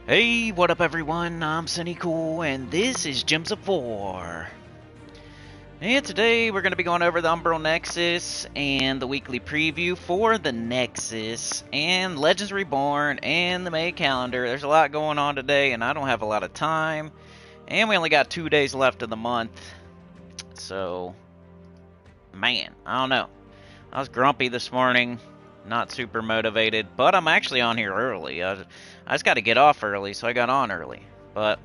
Hey, what up everyone? I'm Sunny Cool, and this is Gems of War. And today we're going to be going over the Umbral Nexus and the weekly preview for the Nexus and Legends Reborn and the May calendar. There's a lot going on today, and I don't have a lot of time. And we only got 2 days left of the month. So, man, I don't know. I was grumpy this morning, not super motivated, but I'm actually on here early. I just got to get off early, so I got on early. But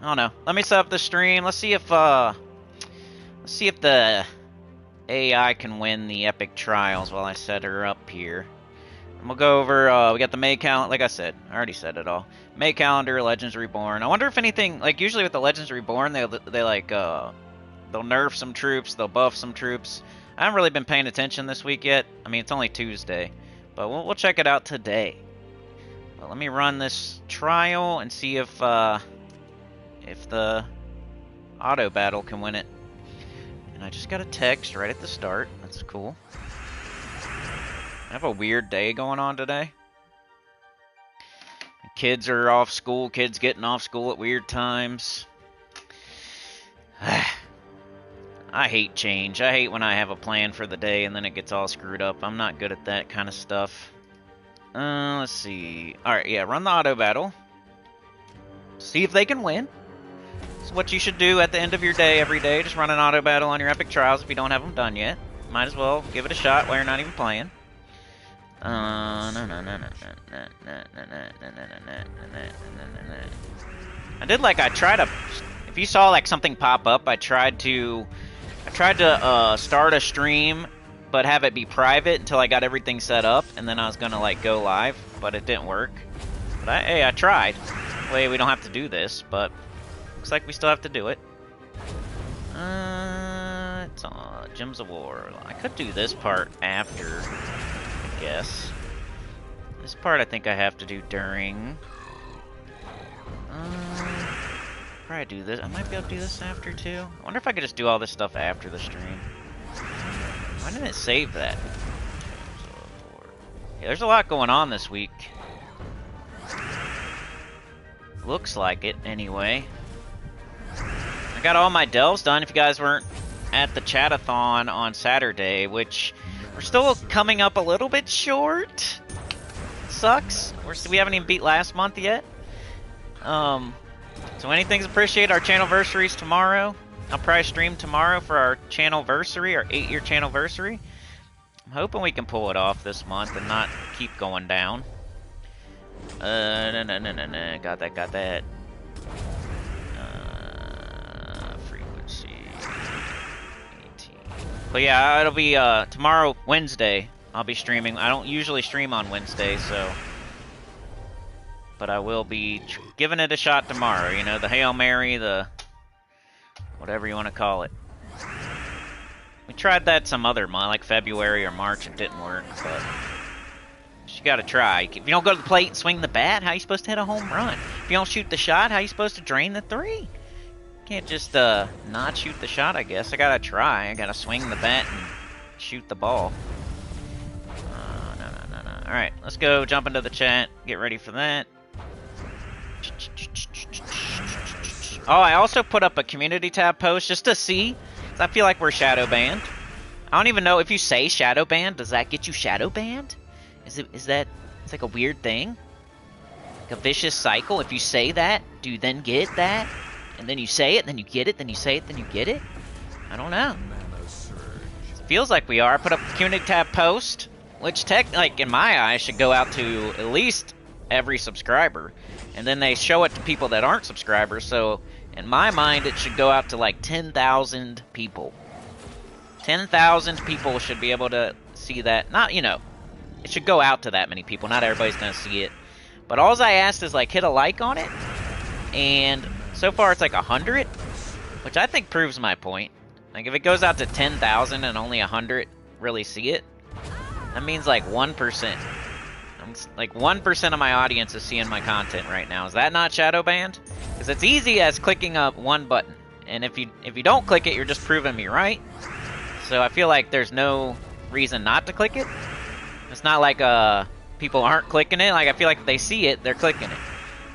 I don't know. Let me set up the stream. Let's see if the AI can win the epic trials while I set her up here. And we'll go over. We got the May calendar. Like I said, I already said it all. May calendar, Legends Reborn. I wonder if anything. Like usually with the Legends Reborn, they like they'll nerf some troops, they'll buff some troops. I haven't really been paying attention this week yet. I mean, it's only Tuesday, but we'll check it out today. But let me run this trial and see if the auto battle can win it. And I just got a text right at the start. That's cool. I have a weird day going on today. Kids are off school. Kids getting off school at weird times. I hate change. I hate when I have a plan for the day and then it gets all screwed up. I'm not good at that kind of stuff. Let's see. Alright, yeah, run the auto battle. See if they can win. It's what you should do at the end of your day every day. Just run an auto battle on your epic trials if you don't have them done yet. Might as well give it a shot while you're not even playing. I did like, I tried to, if you saw like something pop up, I tried to start a stream, but have it be private until I got everything set up, and then I was gonna like go live, but it didn't work. But hey, I tried. Way we don't have to do this, but looks like we still have to do it. It's on Gems of War. I could do this part after, I guess. This part I think I have to do during. Probably do this. I might be able to do this after too. I wonder if I could just do all this stuff after the stream. Why didn't it save that? Yeah, there's a lot going on this week. Looks like it, anyway. I got all my delves done. If you guys weren't at the chatathon on Saturday, which we're still coming up a little bit short. Sucks. We haven't even beat last month yet. So anything's appreciated. Our channelversary's tomorrow. I'll probably stream tomorrow for our channelversary, our 8-year channelversary. I'm hoping we can pull it off this month and not keep going down. No. Got that. Frequency 18. But yeah, it'll be tomorrow, Wednesday. I'll be streaming. I don't usually stream on Wednesday, so. But I will be giving it a shot tomorrow. You know, the Hail Mary, the whatever you want to call it. We tried that some other month, like February or March. It didn't work, but you got to try. If you don't go to the plate and swing the bat, how are you supposed to hit a home run? If you don't shoot the shot, how are you supposed to drain the 3? You can't just not shoot the shot, I guess. I got to try. I got to swing the bat and shoot the ball. No. Alright, let's go jump into the chat. Get ready for that. Oh, I also put up a community tab post just to see. I feel like we're shadow banned. I don't even know if you say shadow banned, does that get you shadow banned? Is that it's like a weird thing? Like a vicious cycle? If you say that, do you then get that? And then you say it, then you get it, then you say it, then you get it? I don't know. It feels like we are. I put up a community tab post, which like in my eyes should go out to at least every subscriber. And then they show it to people that aren't subscribers, so in my mind it should go out to like 10,000 people. 10,000 people should be able to see that. Not, you know, it should go out to that many people. Not everybody's gonna see it. But all I asked is like hit a like on it. And so far it's like 100, which I think proves my point. Like if it goes out to 10,000 and only 100 really see it, that means like 1%. Like 1% of my audience is seeing my content right now. Is that not shadow banned? Because it's easy as clicking up one button. And if you don't click it, you're just proving me right. So I feel like there's no reason not to click it. It's not like people aren't clicking it. Like I feel like if they see it, they're clicking it.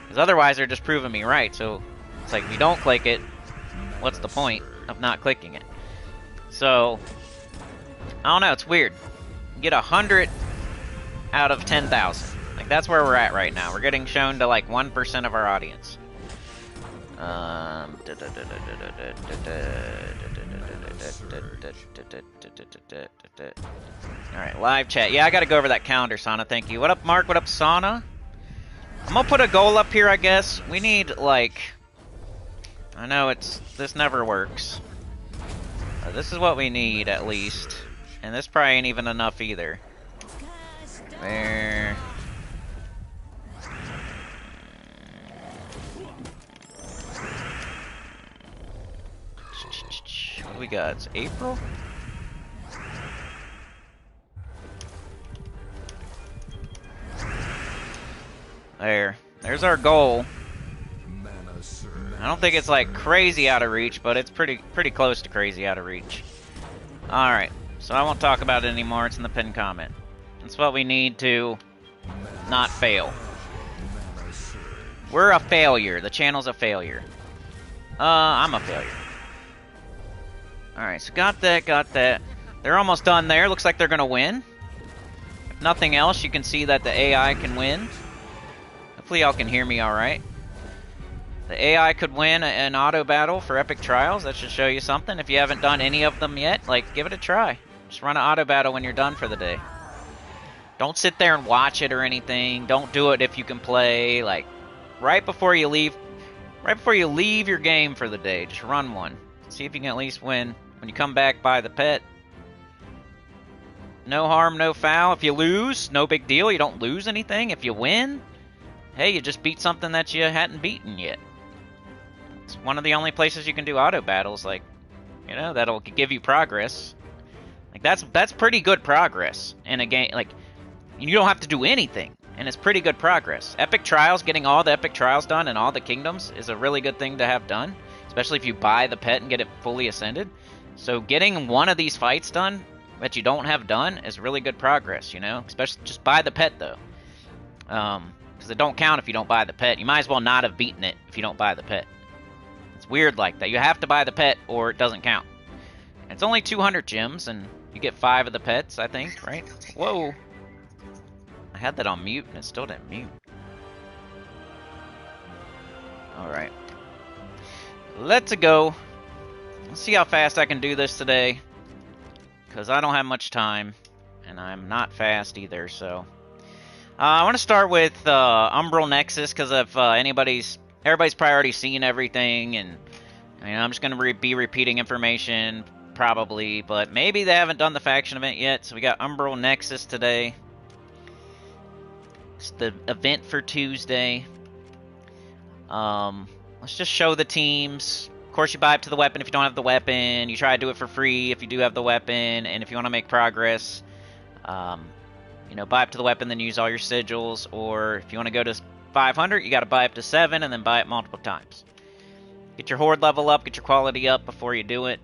Because otherwise they're just proving me right. So it's like, if you don't click it, what's the point of not clicking it? So, I don't know, it's weird. You get 100 out of 10,000. Like, that's where we're at right now. We're getting shown to like 1% of our audience. Alright, live chat. Yeah, I gotta go over that calendar, Sana. Thank you. What up, Mark? What up, Sana? I'm gonna put a goal up here, I guess. We need, like... I know this never works. This is what we need, at least. And this probably ain't even enough, either. There... What do we got? It's April? There's our goal. I don't think it's like crazy out of reach, but it's pretty close to crazy out of reach. Alright, so I won't talk about it anymore. It's in the pinned comment. That's what we need to not fail. We're a failure. The channel's a failure. I'm a failure. Alright, so got that. They're almost done there. Looks like they're gonna win. If nothing else, you can see that the AI can win. Hopefully y'all can hear me alright. The AI could win an auto battle for Epic Trials. That should show you something. If you haven't done any of them yet, like, give it a try. Just run an auto battle when you're done for the day. Don't sit there and watch it or anything. Don't do it if you can play. Like, right before you leave your game for the day, just run one. See if you can at least win. When you come back, buy the pet. No harm, no foul. If you lose, no big deal. You don't lose anything. If you win, hey, you just beat something that you hadn't beaten yet. It's one of the only places you can do auto battles, like, you know, that'll give you progress. Like, that's pretty good progress in a game. Like, you don't have to do anything, and it's pretty good progress. Epic Trials, getting all the Epic Trials done in all the kingdoms is a really good thing to have done, especially if you buy the pet and get it fully ascended. So getting one of these fights done that you don't have done is really good progress, you know? Especially, just buy the pet, though. Because it don't count if you don't buy the pet. You might as well not have beaten it if you don't buy the pet. It's weird like that. You have to buy the pet or it doesn't count. And it's only 200 gems, and you get 5 of the pets, I think, right? Whoa. I had that on mute, and it still didn't mute. Alright. Let's go. Let's see how fast I can do this today. Because I don't have much time. And I'm not fast either, so... I want to start with Umbral Nexus, because if everybody's probably already seen everything, and I'm just going to be repeating information, probably, but maybe they haven't done the faction event yet, so we got Umbral Nexus today. It's the event for Tuesday. Let's just show the teams. Of course, you buy up to the weapon if you don't have the weapon. You try to do it for free if you do have the weapon, and if you want to make progress, buy up to the weapon, then use all your sigils, or if you want to go to 500, you got to buy up to 7, and then buy it multiple times. Get your horde level up, get your quality up before you do it.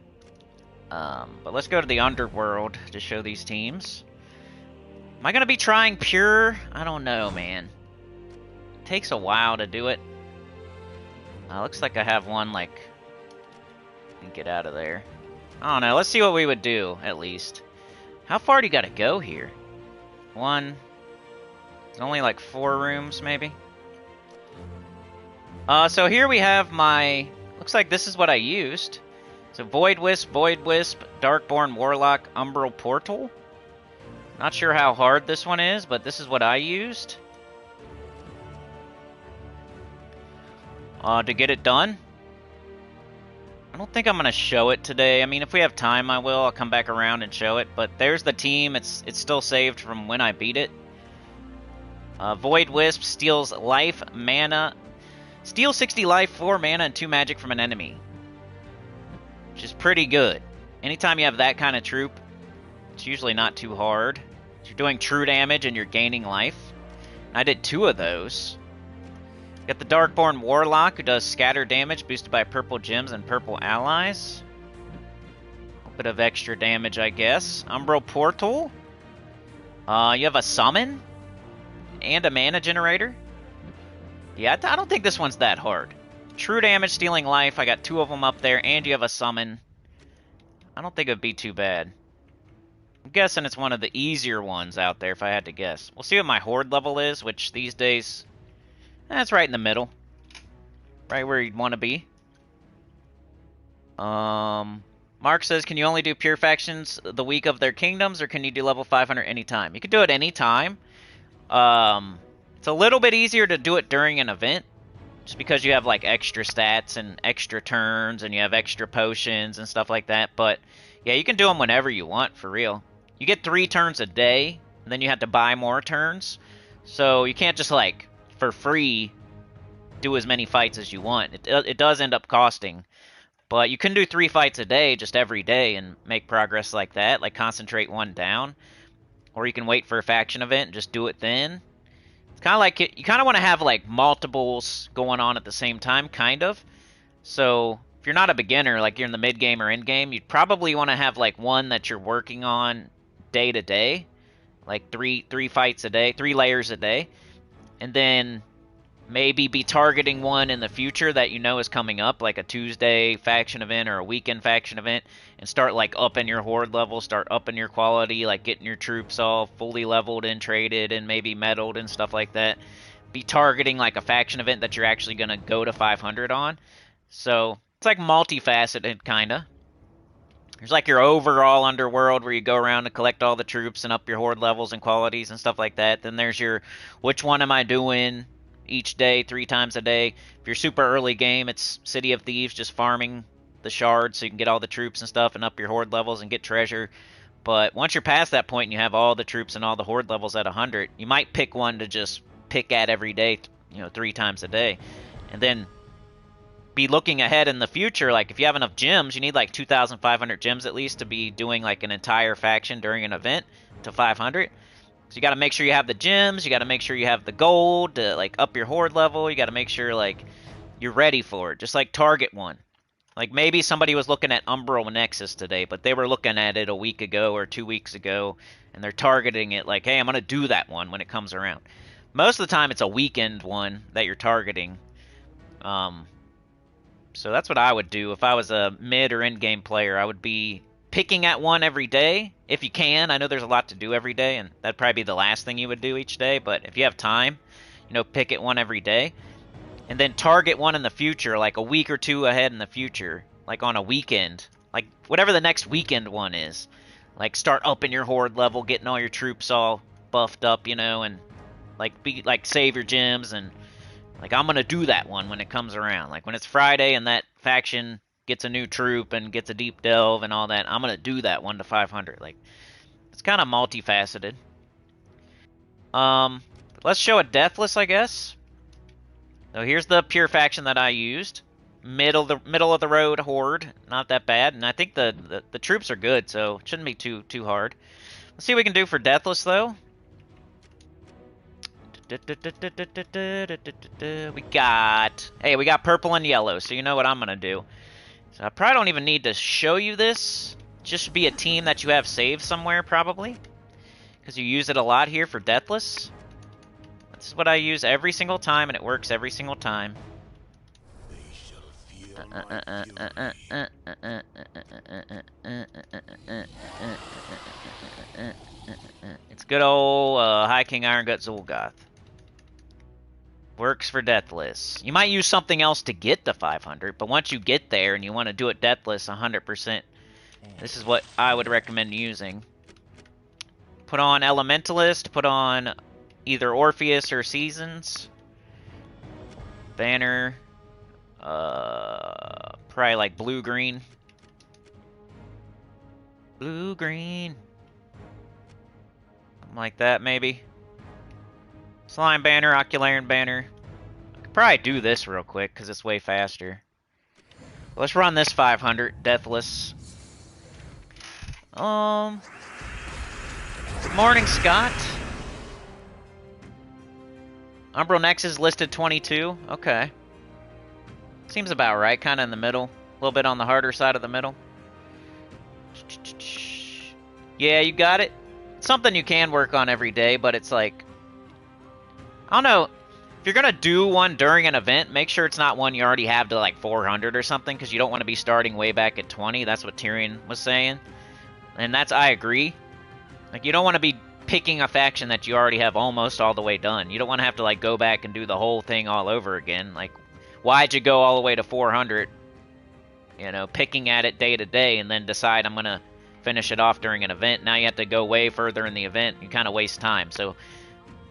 But let's go to the underworld to show these teams. Am I going to be trying pure? I don't know, man. It takes a while to do it. Looks like I have one, like... Get out of there. I don't know, let's see what we would do, at least. How far do you got to go here? One... There's only like 4 rooms, maybe? So here we have my... Looks like this is what I used. So Void Wisp, Darkborn Warlock, Umbral Portal. Not sure how hard this one is, but this is what I used. To get it done. I don't think I'm going to show it today. I mean, if we have time, I will. I'll come back around and show it. But there's the team. It's still saved from when I beat it. Void Wisp steals life, mana. Steals 60 life, 4 mana, and 2 magic from an enemy. Which is pretty good. Anytime you have that kind of troop, it's usually not too hard. You're doing true damage and you're gaining life. And I did 2 of those. Got the Darkborn Warlock, who does scatter damage, boosted by purple gems and purple allies. A bit of extra damage, I guess. Umbral Portal. You have a summon and a mana generator. Yeah, I don't think this one's that hard. True damage, stealing life. I got 2 of them up there, and you have a summon. I don't think it'd be too bad. I'm guessing it's one of the easier ones out there, if I had to guess. We'll see what my horde level is, which these days, that's right in the middle. Right where you'd want to be. Mark says, can you only do pure factions the week of their kingdoms, or can you do level 500 anytime? You can do it anytime. It's a little bit easier to do it during an event, just because you have like extra stats and extra turns, and you have extra potions and stuff like that. But yeah, you can do them whenever you want, for real. You get 3 turns a day, and then you have to buy more turns. So you can't just like, for free, do as many fights as you want. It does end up costing. But you can do 3 fights a day, just every day, and make progress like that. Like, concentrate one down. Or you can wait for a faction event and just do it then. It's kind of like, you kind of want to have, like, multiples going on at the same time, kind of. So, if you're not a beginner, like you're in the mid-game or end-game, you'd probably want to have, like, one that you're working on day to day. Like, three fights a day, 3 layers a day. And then maybe be targeting one in the future that you know is coming up, like a Tuesday faction event or a weekend faction event, and start like upping your horde level, start upping your quality, like getting your troops all fully leveled and traded and maybe medaled and stuff like that. Be targeting like a faction event that you're actually going to go to 500 on. So it's like multifaceted, kind of. There's like your overall underworld where you go around to collect all the troops and up your horde levels and qualities and stuff like that. Then there's your, which one am I doing each day, 3 times a day. If you're super early game, it's City of Thieves, just farming the shards so you can get all the troops and stuff and up your horde levels and get treasure. But once you're past that point and you have all the troops and all the horde levels at 100, you might pick one to just pick at every day, 3 times a day. And then be looking ahead in the future. Like, if you have enough gems, you need like 2,500 gems at least to be doing like an entire faction during an event to 500. So you got to make sure you have the gems, you got to make sure you have the gold to like up your horde level, you got to make sure like you're ready for it. Just like target one. Like maybe somebody was looking at Umbral Nexus today, but they were looking at it a week ago or 2 weeks ago, and they're targeting it like, hey, I'm going to do that one when it comes around. Most of the time it's a weekend one that you're targeting. So that's what I would do if I was a mid or end game player. I would be picking at one every day, if you can. I know there's a lot to do every day, and that'd probably be the last thing you would do each day, but if you have time, pick at one every day. And then target one in the future, like a week or 2 ahead in the future, like on a weekend. Like, whatever the next weekend one is. Like, start upping your horde level, getting all your troops all buffed up, and, like, save your gems, and, like, I'm gonna do that one when it comes around. Like, when it's Friday and that faction gets a new troop and gets a deep delve and all that, I'm going to do that 1 to 500. Like, it's kind of multifaceted. Let's show a Deathless, I guess. So here's the pure faction that I used. Middle of the road horde, not that bad. And I think the troops are good, so it shouldn't be too hard. Let's see what we can do for Deathless, though. We got purple and yellow, so you know what I'm going to do. So I probably don't even need to show you this. Just be a team that you have saved somewhere, probably. Because you use it a lot here for Deathless. This is what I use every single time, and it works every single time. It's good old High King Iron Gut Zul'Goth. Works for Deathless. You might use something else to get to 500, but once you get there and you want to do it Deathless 100%, this is what I would recommend using. Put on Elementalist, put on either Orpheus or Seasons. Banner. Probably like blue-green. Blue-green. Something like that, maybe. Slime banner, Ocularian banner. I could probably do this real quick because it's way faster. Let's run this 500, Deathless. Good morning, Scott. Umbral Nexus listed 22. Okay. Seems about right, kind of in the middle. A little bit on the harder side of the middle. Yeah, you got it. It's something you can work on every day, but it's like, I don't know. If you're gonna do one during an event, make sure it's not one you already have to like 400 or something, because you don't want to be starting way back at 20. That's what Tyrion was saying. And I agree. Like, you don't want to be picking a faction that you already have almost all the way done. You don't want to have to like go back and do the whole thing all over again. Like, why'd you go all the way to 400, you know, picking at it day to day, and then decide I'm going to finish it off during an event? Now you have to go way further in the event. You kind of waste time. So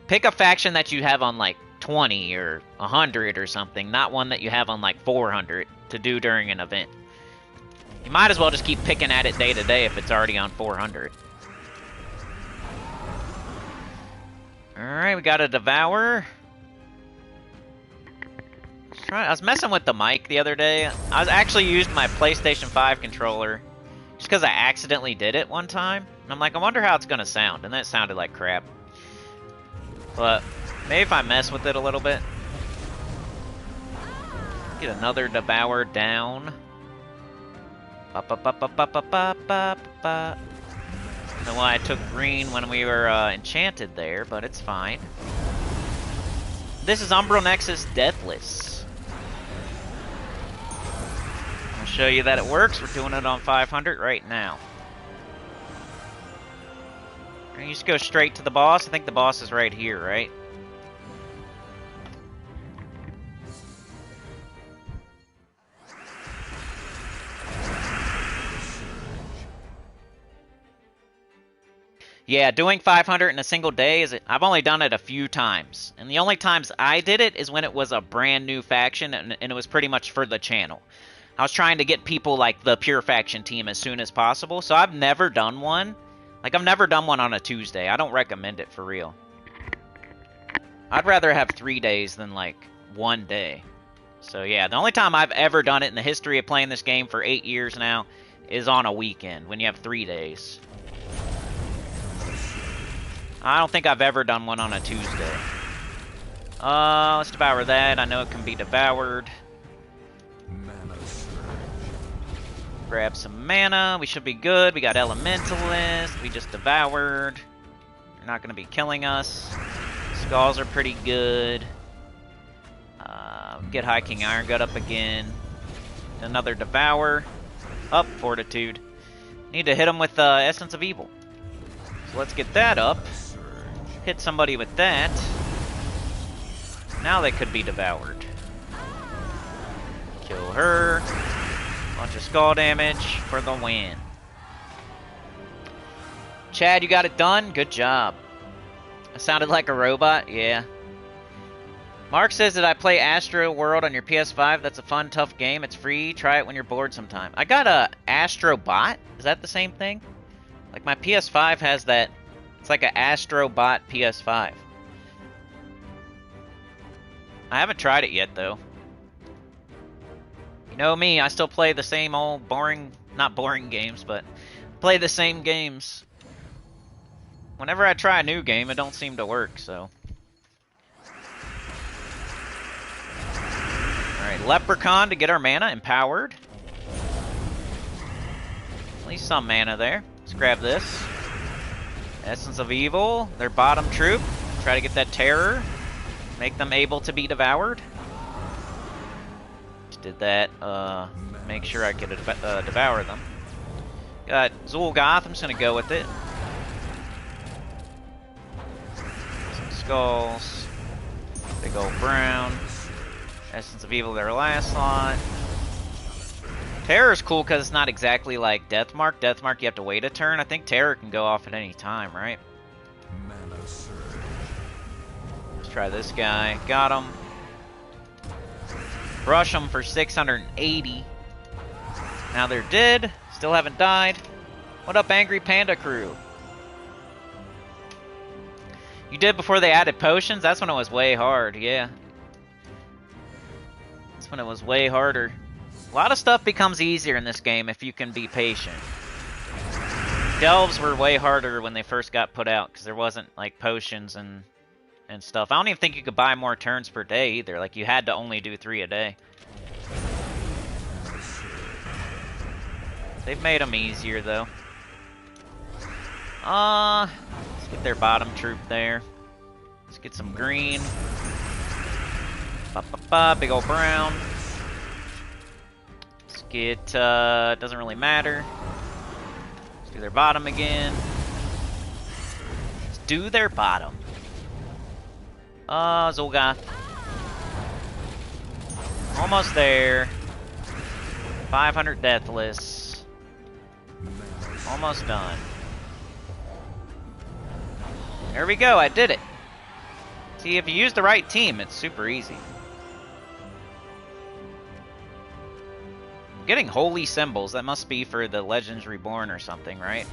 pick a faction that you have on like 20 or 100 or something, not one that you have on like 400 to do during an event. You might as well just keep picking at it day to day if it's already on 400. Alright, we got a Devour. I was messing with the mic the other day. I was actually used my PlayStation 5 controller just because I accidentally did it one time. And I'm like, I wonder how it's going to sound. And that sounded like crap. But maybe if I mess with it a little bit. Get another Devour down. Ba ba ba ba ba ba ba ba ba. I don't know why I took green when we were enchanted there, but it's fine. This is Umbral Nexus Deathless. I'll show you that it works. We're doing it on 500 right now. And you just go straight to the boss. I think the boss is right here, right? Yeah, doing 500 in a single day I've only done it a few times. And the only times I did it is when it was a brand new faction, and it was pretty much for the channel. I was trying to get people like the pure faction team as soon as possible, so I've never done one. Like, I've never done one on a Tuesday. I don't recommend it for real. I'd rather have 3 days than like 1 day. So yeah, the only time I've ever done it in the history of playing this game for 8 years now is on a weekend, when you have 3 days. I don't think I've ever done one on a Tuesday. Let's devour that. I know it can be devoured. Grab some mana. We should be good. We got Elementalist. We just devoured. They're not going to be killing us. Skulls are pretty good. Get High King Iron Gut up again. Another devour. Up, Fortitude. Need to hit him with Essence of Evil. So let's get that up. Hit somebody with that. Now they could be devoured. Kill her. Bunch of skull damage for the win. Chad, you got it done? Good job. I sounded like a robot? Yeah. Mark says that I play Astro World on your PS5. That's a fun, tough game. It's free. Try it when you're bored sometime. I got a Astro Bot. Is that the same thing? Like, my PS5 has that. It's like an Astro Bot PS5. I haven't tried it yet, though. You know me, I still play the same old boring, not boring games, but play the same games. Whenever I try a new game, it don't seem to work, so. Alright, Leprechaun to get our mana empowered. At least some mana there. Let's grab this. Essence of Evil, their bottom troop. Try to get that terror. Make them able to be devoured. Just did that. Make sure I could devour them. Got Zul'Goth, I'm just going to go with it. Some skulls. Big old brown. Essence of Evil, their last slot. Terror is cool because it's not exactly like Deathmark. Deathmark, you have to wait a turn. I think Terror can go off at any time, right? Let's try this guy. Got him. Brush them for 680. Now they're dead. Still haven't died. What up, Angry Panda Crew? You did before they added potions? That's when it was way hard, yeah. That's when it was way harder. A lot of stuff becomes easier in this game if you can be patient. Delves were way harder when they first got put out because there wasn't like potions and stuff. I don't even think you could buy more turns per day either. Like, you had to only do 3 a day. They've made them easier though. Let's get their bottom troop there. Let's get some green. Big old brown. Let's get, doesn't really matter. Let's do their bottom again. Let's do their bottom. Zolga. Almost there. 500 deathless. Almost done. There we go, I did it. See, if you use the right team, it's super easy. I'm getting holy symbols. That must be for the Legends Reborn or something, right?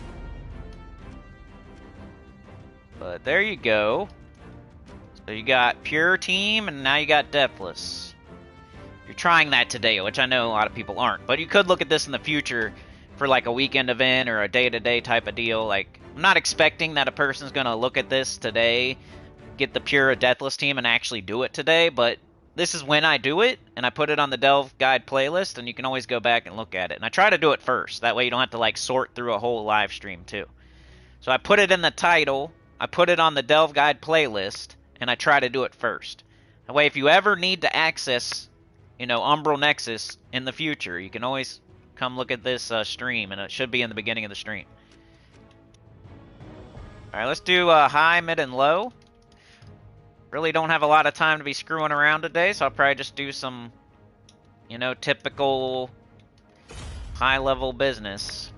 But there you go. So you got pure team, and now you got deathless. You're trying that today, which I know a lot of people aren't. But you could look at this in the future for like a weekend event or a day-to-day type of deal. Like, I'm not expecting that a person's going to look at this today, get the pure deathless team, and actually do it today. But this is when I do it, and I put it on the Delve Guide playlist, and you can always go back and look at it. And I try to do it first. That way you don't have to like sort through a whole live stream too. So I put it in the title, I put it on the Delve Guide playlist, and I try to do it first. That way if you ever need to access, you know, Umbral Nexus in the future, you can always come look at this stream, and it should be in the beginning of the stream. Alright, let's do high, mid, and low. Really don't have a lot of time to be screwing around today, so I'll probably just do some, you know, typical high-level business.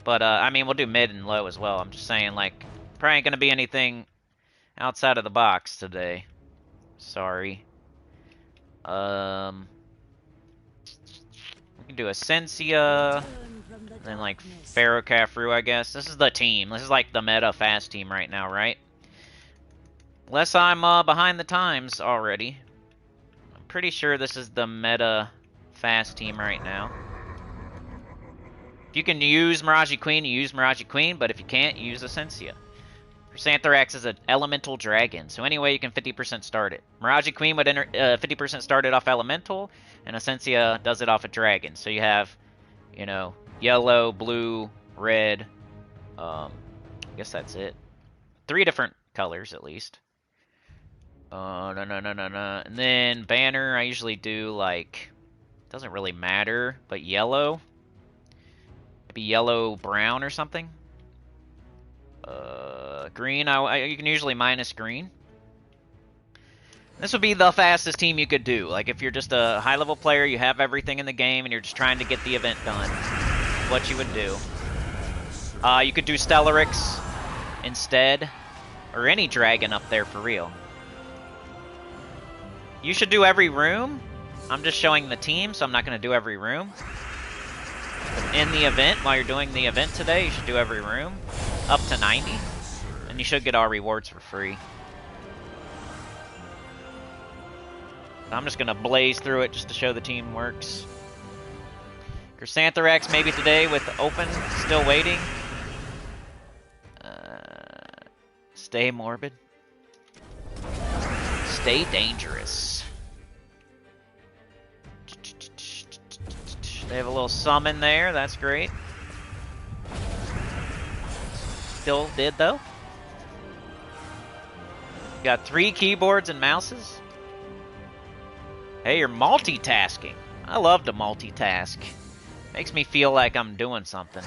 But, I mean, we'll do mid and low as well. I'm just saying, like, probably ain't gonna be anything outside of the box today. Sorry. We can do Essentia, and then like Pharaoh Cafru, I guess. This is the team. This is like the meta fast team right now, right? Unless I'm behind the times already. I'm pretty sure this is the meta fast team right now. If you can use Miraji Queen, you use Miraji Queen, but if you can't, you use Essentia. Chrysanthrax is an elemental dragon, so anyway you can 50% start it. Miraji Queen would 50% start it off elemental, and Essentia does it off a dragon. So you have, you know, yellow, blue, red. I guess that's it. 3 different colors at least. No. And then banner, I usually do like, doesn't really matter, but yellow. Maybe yellow, brown or something. Green, you can usually minus green. This would be the fastest team you could do. Like, if you're just a high-level player, you have everything in the game, and you're just trying to get the event done, what you would do. You could do Stellarix instead, or any dragon up there for real. You should do every room. I'm just showing the team, so I'm not going to do every room. But in the event, while you're doing the event today, you should do every room. Up to 90. And you should get all rewards for free. I'm just going to blaze through it just to show the team works. Chrysanthrax maybe today with open, still waiting. Stay morbid. Stay dangerous. They have a little summon there, that's great. Still did though. Got 3 keyboards and mouses. Hey, you're multitasking. I love to multitask. Makes me feel like I'm doing something.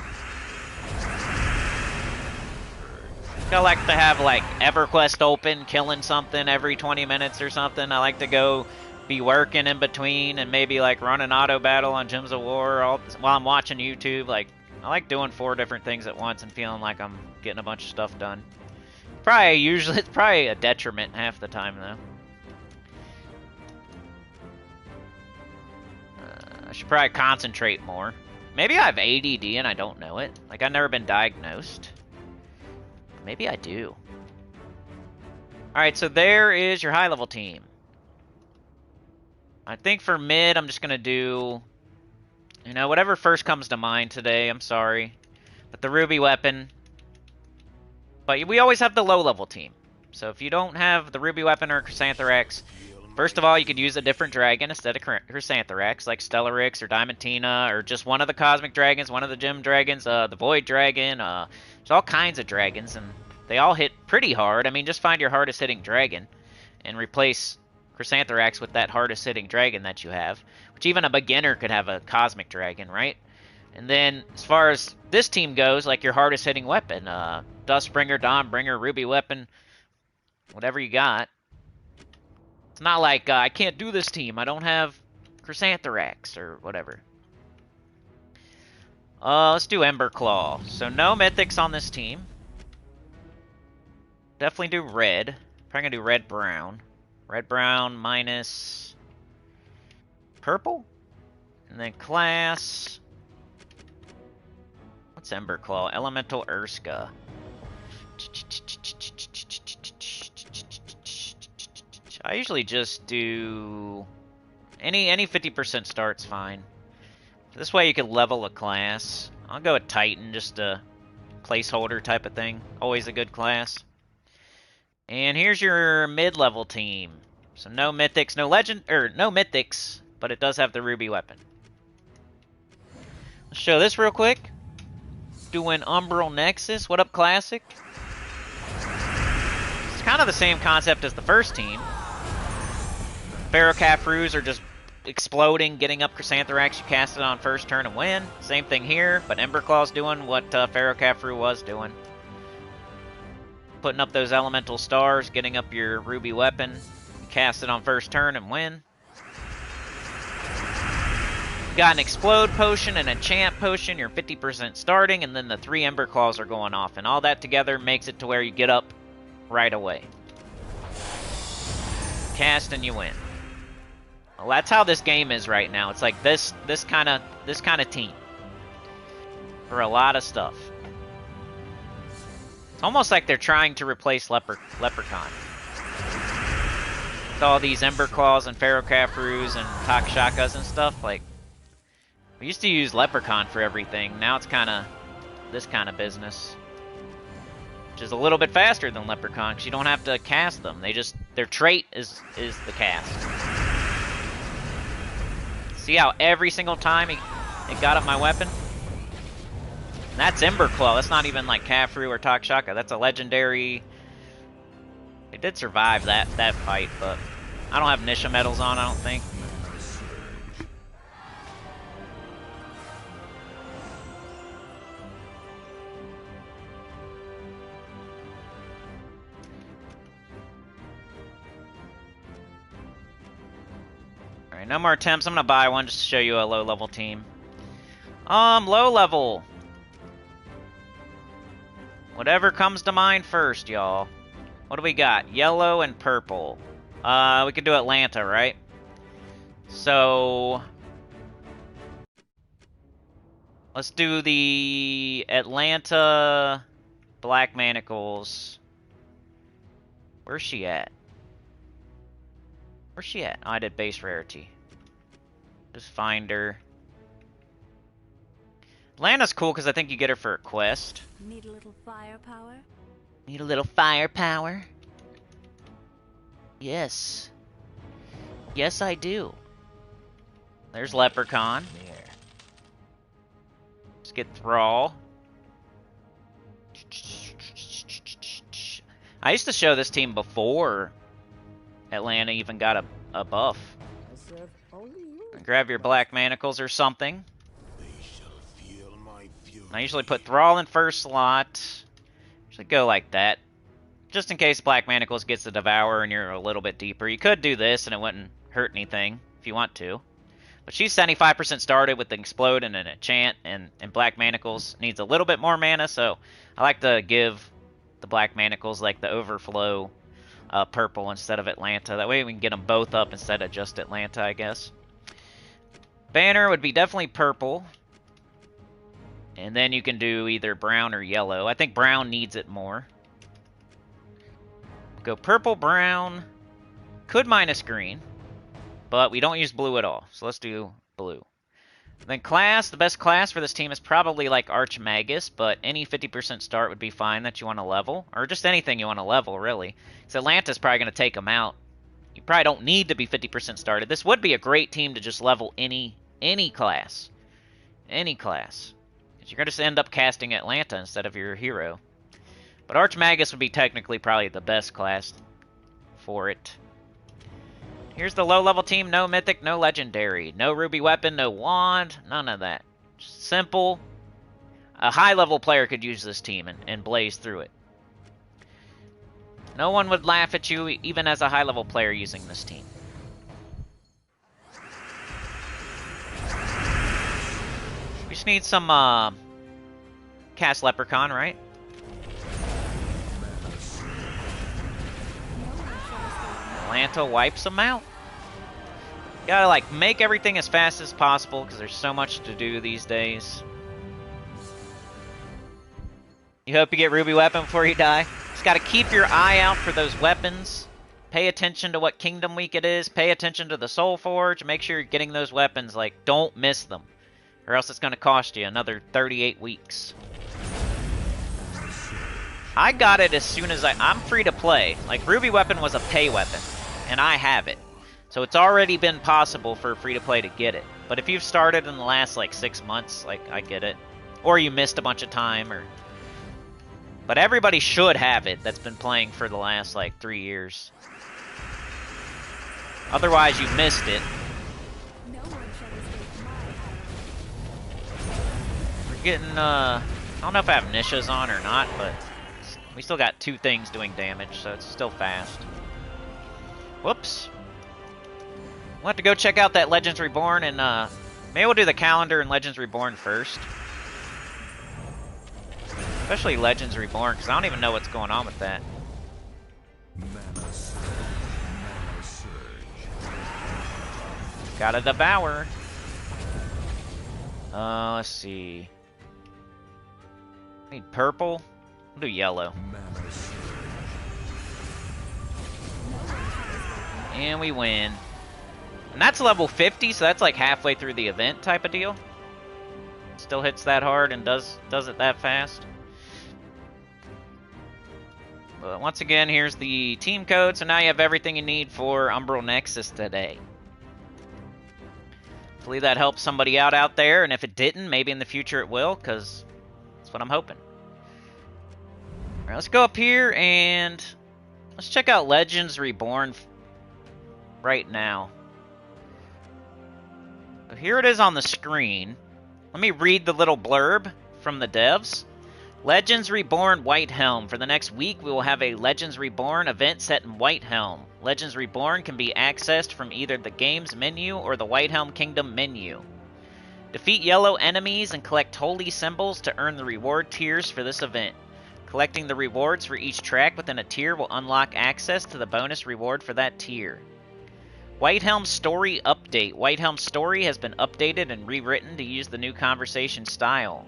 I like to have like EverQuest open, killing something every 20 minutes or something. I like to go be working in between and maybe like run an auto battle on Gems of War while I'm watching YouTube. Like, I like doing 4 different things at once and feeling like I'm getting a bunch of stuff done. It's probably a detriment half the time though. I should probably concentrate more. Maybe I have ADD and I don't know it. Like, I've never been diagnosed. Maybe I do. Alright, so there is your high-level team. I think for mid, I'm just going to do, you know, whatever first comes to mind today. I'm sorry. But the Ruby Weapon. But we always have the low-level team. So if you don't have the Ruby Weapon or Chrysanthrax, first of all, you could use a different dragon instead of Chrysanthrax, like Stellarix or Diamantina, or just one of the Cosmic Dragons, one of the Gem Dragons, the Void Dragon. There's all kinds of dragons, and they all hit pretty hard. I mean, just find your hardest hitting dragon and replace Chrysantherax with that hardest hitting dragon that you have, which even a beginner could have a cosmic dragon, right? And then as far as this team goes, like your hardest hitting weapon, Dustbringer, Dawnbringer, Ruby weapon, whatever you got. It's not like I can't do this team. I don't have Chrysantherax or whatever. Let's do Emberclaw. So no mythics on this team. Definitely do red. Probably gonna do red-brown. Red-brown minus purple. And then class. What's Emberclaw? Elemental Urska. I usually just do any 50% start's fine. This way you can level a class. I'll go with Titan, just a placeholder type of thing. Always a good class. And here's your mid-level team. So no mythics, no legend, or no mythics, but it does have the ruby weapon. Let's show this real quick. Doing Umbral Nexus. What up, Classic? It's kind of the same concept as the first team. Pharaoh-Caphroos are just exploding, getting up Chrysantherax, you cast it on first turn and win. Same thing here, but Emberclaw's doing what Pharaoh-Caphroos was doing. Putting up those elemental stars, getting up your ruby weapon, cast it on first turn and win. Got an explode potion and a enchant potion, you're 50% starting, and then the 3 Emberclaws are going off, and all that together makes it to where you get up right away. Cast and you win. Well, that's how this game is right now. It's like this kind of team for a lot of stuff. It's almost like they're trying to replace Leprechaun. With all these Emberclaws and Pharaoh-Caphroos and Takshakas and stuff. Like, we used to use Leprechaun for everything. Now it's kind of this kind of business, which is a little bit faster than Leprechaun because you don't have to cast them. Their trait is the cast. See how every single time it got up my weapon? And that's Emberclaw. That's not even like Caphroos or Takshaka. That's a legendary. It did survive that fight, but I don't have Nisha medals on, I don't think. Alright, no more attempts. I'm gonna buy one just to show you a low-level team. Low level. Whatever comes to mind first, y'all. What do we got? Yellow and purple. We could do Atlanta, right? So let's do the Atlanta Black Manacles. Where's she at? Where's she at? Oh, I did base rarity. Just find her. Atlanta's cool because I think you get her for a quest. Need a little firepower? Need a little firepower? Yes. Yes, I do. There's Leprechaun. Let's get Thrall. I used to show this team before Atlanta even got a buff. Grab your Black Manacles or something. I usually put Thrall in first slot. Usually go like that. Just in case Black Manacles gets the Devour and you're a little bit deeper. You could do this and it wouldn't hurt anything if you want to. But she's 75% started with the Explode and an Enchant, and Black Manacles needs a little bit more mana, so I like to give the Black Manacles like the Overflow purple instead of Atlanta. That way we can get them both up instead of just Atlanta, I guess. Banner would be definitely purple. And then you can do either brown or yellow. I think brown needs it more. Go purple, brown. Could minus green. But we don't use blue at all. So let's do blue. Then class. The best class for this team is probably like Archmagus. But any 50% start would be fine that you want to level. Or just anything you want to level, really. Because Atlanta's probably going to take them out. You probably don't need to be 50% started. This would be a great team to just level any class. Any class. You're going to end up casting Atlanta instead of your hero. But Archmagus would be technically probably the best class for it. Here's the low-level team. No mythic, no legendary. No ruby weapon, no wand. None of that. Just simple. A high-level player could use this team and blaze through it. No one would laugh at you, even as a high-level player, using this team. We just need some, cast Leprechaun, right? Atlanta wipes them out. Gotta, like, make everything as fast as possible, because there's so much to do these days. You hope you get Ruby Weapon before you die. Just gotta keep your eye out for those weapons. Pay attention to what Kingdom Week it is. Pay attention to the Soul Forge. Make sure you're getting those weapons. Like, don't miss them. Or else it's gonna cost you another 38 weeks. I got it as soon as I'm free to play. Like, Ruby Weapon was a pay weapon. And I have it. So it's already been possible for free to play to get it. But if you've started in the last, like, 6 months, like, I get it. Or you missed a bunch of time, or... But everybody should have it that's been playing for the last, like, 3 years. Otherwise, you missed it. We're getting, I don't know if I have Nishas on or not, but we still got 2 things doing damage, so it's still fast. Whoops. We'll have to go check out that Legends Reborn, and, maybe we'll do the calendar and Legends Reborn first. Especially Legends Reborn, because I don't even know what's going on with that. Gotta devour. Let's see. Need purple. We'll do yellow. And we win. And that's level 50, so that's like halfway through the event type of deal. Still hits that hard and does it that fast. But once again, here's the team code, so now you have everything you need for Umbral Nexus today. Hopefully that helps somebody out there, and if it didn't, maybe in the future it will, because that's what I'm hoping. Alright, let's go up here and let's check out Legends Reborn right now. So here it is on the screen. Let me read the little blurb from the devs. Legends Reborn Whitehelm. For the next week, we will have a Legends Reborn event set in Whitehelm. Legends Reborn can be accessed from either the game's menu or the Whitehelm Kingdom menu. Defeat yellow enemies and collect holy symbols to earn the reward tiers for this event. Collecting the rewards for each track within a tier will unlock access to the bonus reward for that tier. Whitehelm Story Update. Whitehelm Story has been updated and rewritten to use the new conversation style.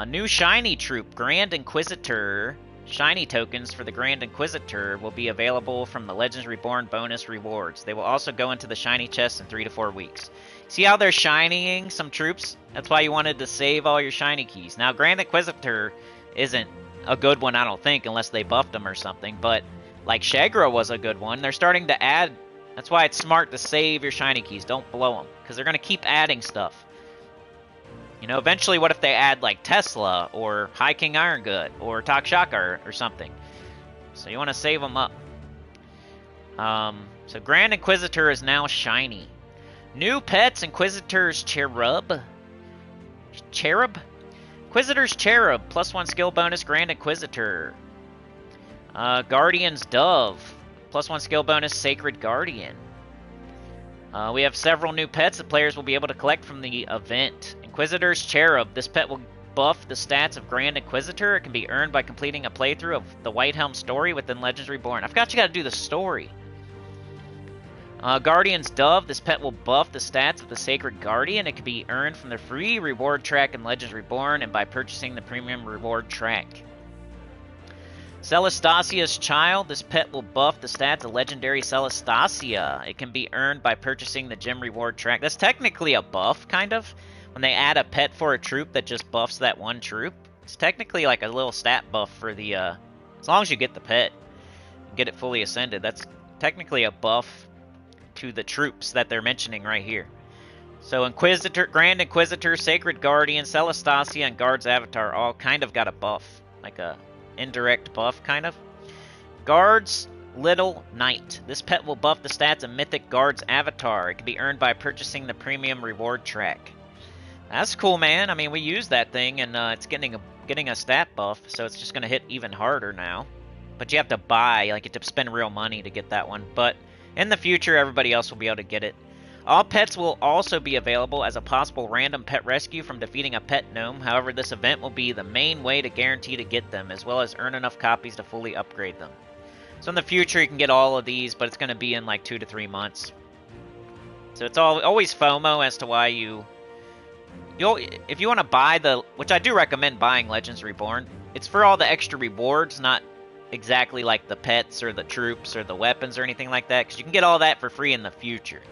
New Shiny Troop, Grand Inquisitor. Shiny tokens for the Grand Inquisitor will be available from the Legends Reborn bonus rewards. They will also go into the Shiny chest in 3 to 4 weeks. See how they're shinying some troops? That's why you wanted to save all your Shiny keys. Now, Grand Inquisitor isn't a good one, I don't think, unless they buffed them or something. But, like, Shagra was a good one. They're starting to add... That's why it's smart to save your Shiny keys. Don't blow them, because they're going to keep adding stuff. You know, eventually, what if they add, like, Tesla, or High King Irongood, or Takshaka, or something? So you want to save them up. So Grand Inquisitor is now shiny. New pets, Inquisitor's Cherub. Inquisitor's Cherub, +1 skill bonus, Grand Inquisitor. Guardian's Dove, +1 skill bonus, Sacred Guardian. We have several new pets that players will be able to collect from the event. Inquisitor's Cherub. This pet will buff the stats of Grand Inquisitor. It can be earned by completing a playthrough of the Whitehelm story within Legends Reborn. I forgot you gotta do the story. Guardian's Dove. This pet will buff the stats of the Sacred Guardian. It can be earned from the free reward track in Legends Reborn and by purchasing the premium reward track. Celestasia's Child. This pet will buff the stats of legendary Celestasia. It can be earned by purchasing the gem reward track. That's technically a buff, kind of. When they add a pet for a troop that just buffs that one troop. It's technically like a little stat buff for the, as long as you get the pet, and get it fully ascended, that's technically a buff to the troops that they're mentioning right here. So Inquisitor, Grand Inquisitor, Sacred Guardian, Celestasia, and Guard's Avatar all kind of got a buff. Like a indirect buff, kind of. Guards Little Knight. This pet will buff the stats of Mythic Guard's avatar. It can be earned by purchasing the premium reward track. That's cool, man. I mean, we use that thing, and it's getting a stat buff, so it's just going to hit even harder now. But you have to buy, like, you have to spend real money to get that one. But in the future, everybody else will be able to get it. All pets will also be available as a possible random pet rescue from defeating a pet gnome. However, this event will be the main way to guarantee to get them, as well as earn enough copies to fully upgrade them. So in the future, you can get all of these, but it's going to be in like 2 to 3 months. So it's always FOMO as to why if you want to buy which I do recommend buying Legends Reborn, it's for all the extra rewards, not exactly like the pets or the troops or the weapons or anything like that, because you can get all that for free in the future.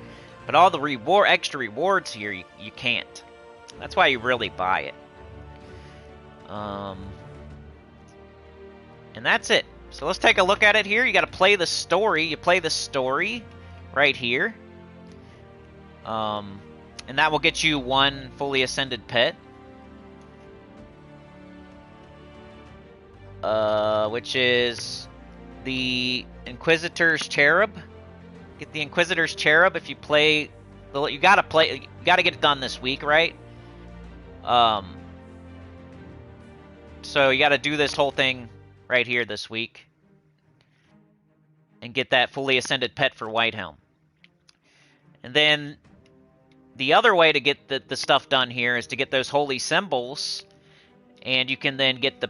But all the extra rewards here, you can't. That's why you really buy it. And that's it. So let's take a look at it here. You got to play the story. You play the story right here. And that will get you one fully ascended pet. Which is the Inquisitor's Cherub. Get the Inquisitor's Cherub if you play. You gotta get it done this week, right? So you gotta do this whole thing right here this week. And get that fully ascended pet for Whitehelm. And then the other way to get the stuff done here is to get those holy symbols. And you can then get the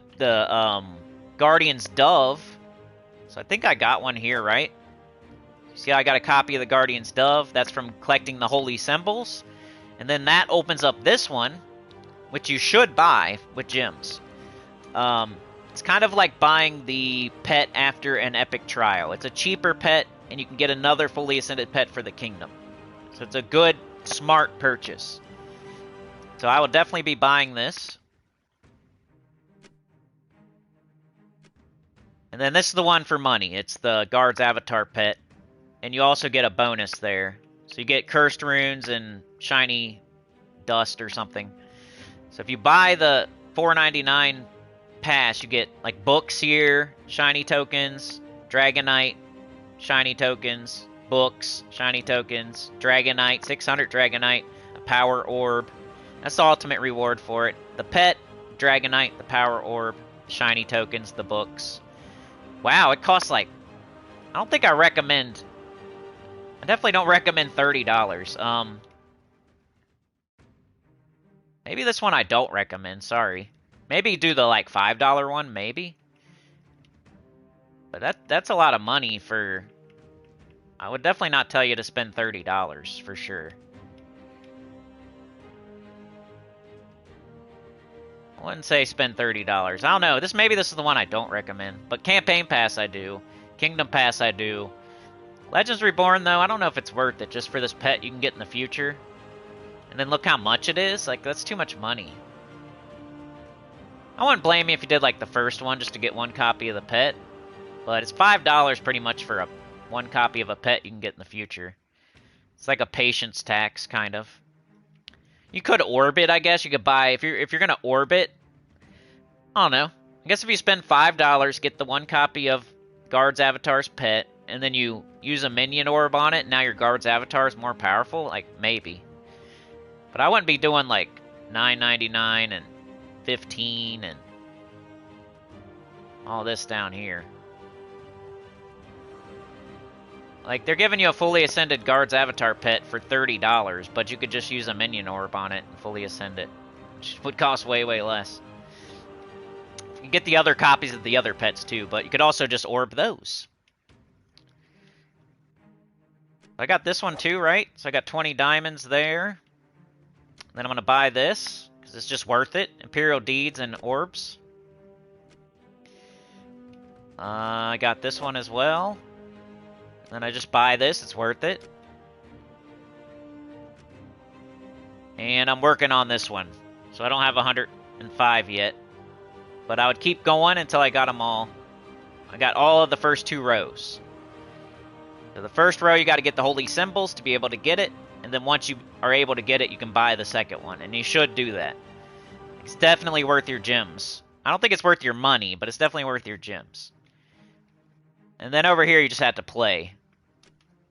Guardian's Dove. So I think I got one here, right? See, I got a copy of the Guardian's Dove. That's from collecting the holy symbols. And then that opens up this one, which you should buy with gems. It's kind of like buying the pet after an epic trial. It's a cheaper pet, and you can get another fully ascended pet for the kingdom. So it's a good, smart purchase. So I will definitely be buying this. And then this is the one for money. It's the Guard's Avatar pet. And you also get a bonus there. So you get Cursed Runes and Shiny Dust or something. So if you buy the $4.99 pass, you get like books here, shiny tokens, Dragonite, shiny tokens, books, shiny tokens, Dragonite, 600 Dragonite, a Power Orb. That's the ultimate reward for it. The pet, Dragonite, the Power Orb, shiny tokens, the books. Wow, it costs like... I don't think I recommend... I definitely don't recommend $30. Maybe this one I don't recommend, sorry. Maybe do the like $5 one, maybe. But that's a lot of money for... I would definitely not tell you to spend $30 for sure. I wouldn't say spend $30. I don't know. Maybe this is the one I don't recommend. But Campaign Pass I do. Kingdom Pass I do. Legends Reborn though, I don't know if it's worth it just for this pet you can get in the future. And then look how much it is. Like, that's too much money. I wouldn't blame you if you did like the first one just to get one copy of the pet. But it's $5 pretty much for one copy of a pet you can get in the future. It's like a patience tax, kind of. You could orbit, I guess. You could buy, if you're gonna orbit, I don't know. I guess if you spend $5, get the one copy of Guard's Avatar's pet, and then you use a minion orb on it, now your Guard's Avatar is more powerful, like, maybe. But I wouldn't be doing, like, $9.99 and $15 and all this down here. Like, they're giving you a fully ascended Guard's Avatar pet for $30, but you could just use a minion orb on it and fully ascend it, which would cost way, way less. You can get the other copies of the other pets, too, but you could also just orb those. I got this one, too, right? So I got 20 diamonds there. Then I'm going to buy this, because it's just worth it. Imperial Deeds and orbs. I got this one as well. Then I just buy this, it's worth it. And I'm working on this one. So I don't have 105 yet. But I would keep going until I got them all. I got all of the first 2 rows. So the first row, you got to get the holy symbols to be able to get it. And then once you are able to get it, you can buy the second one. And you should do that. It's definitely worth your gems. I don't think it's worth your money, but it's definitely worth your gems. And then over here, you just have to play.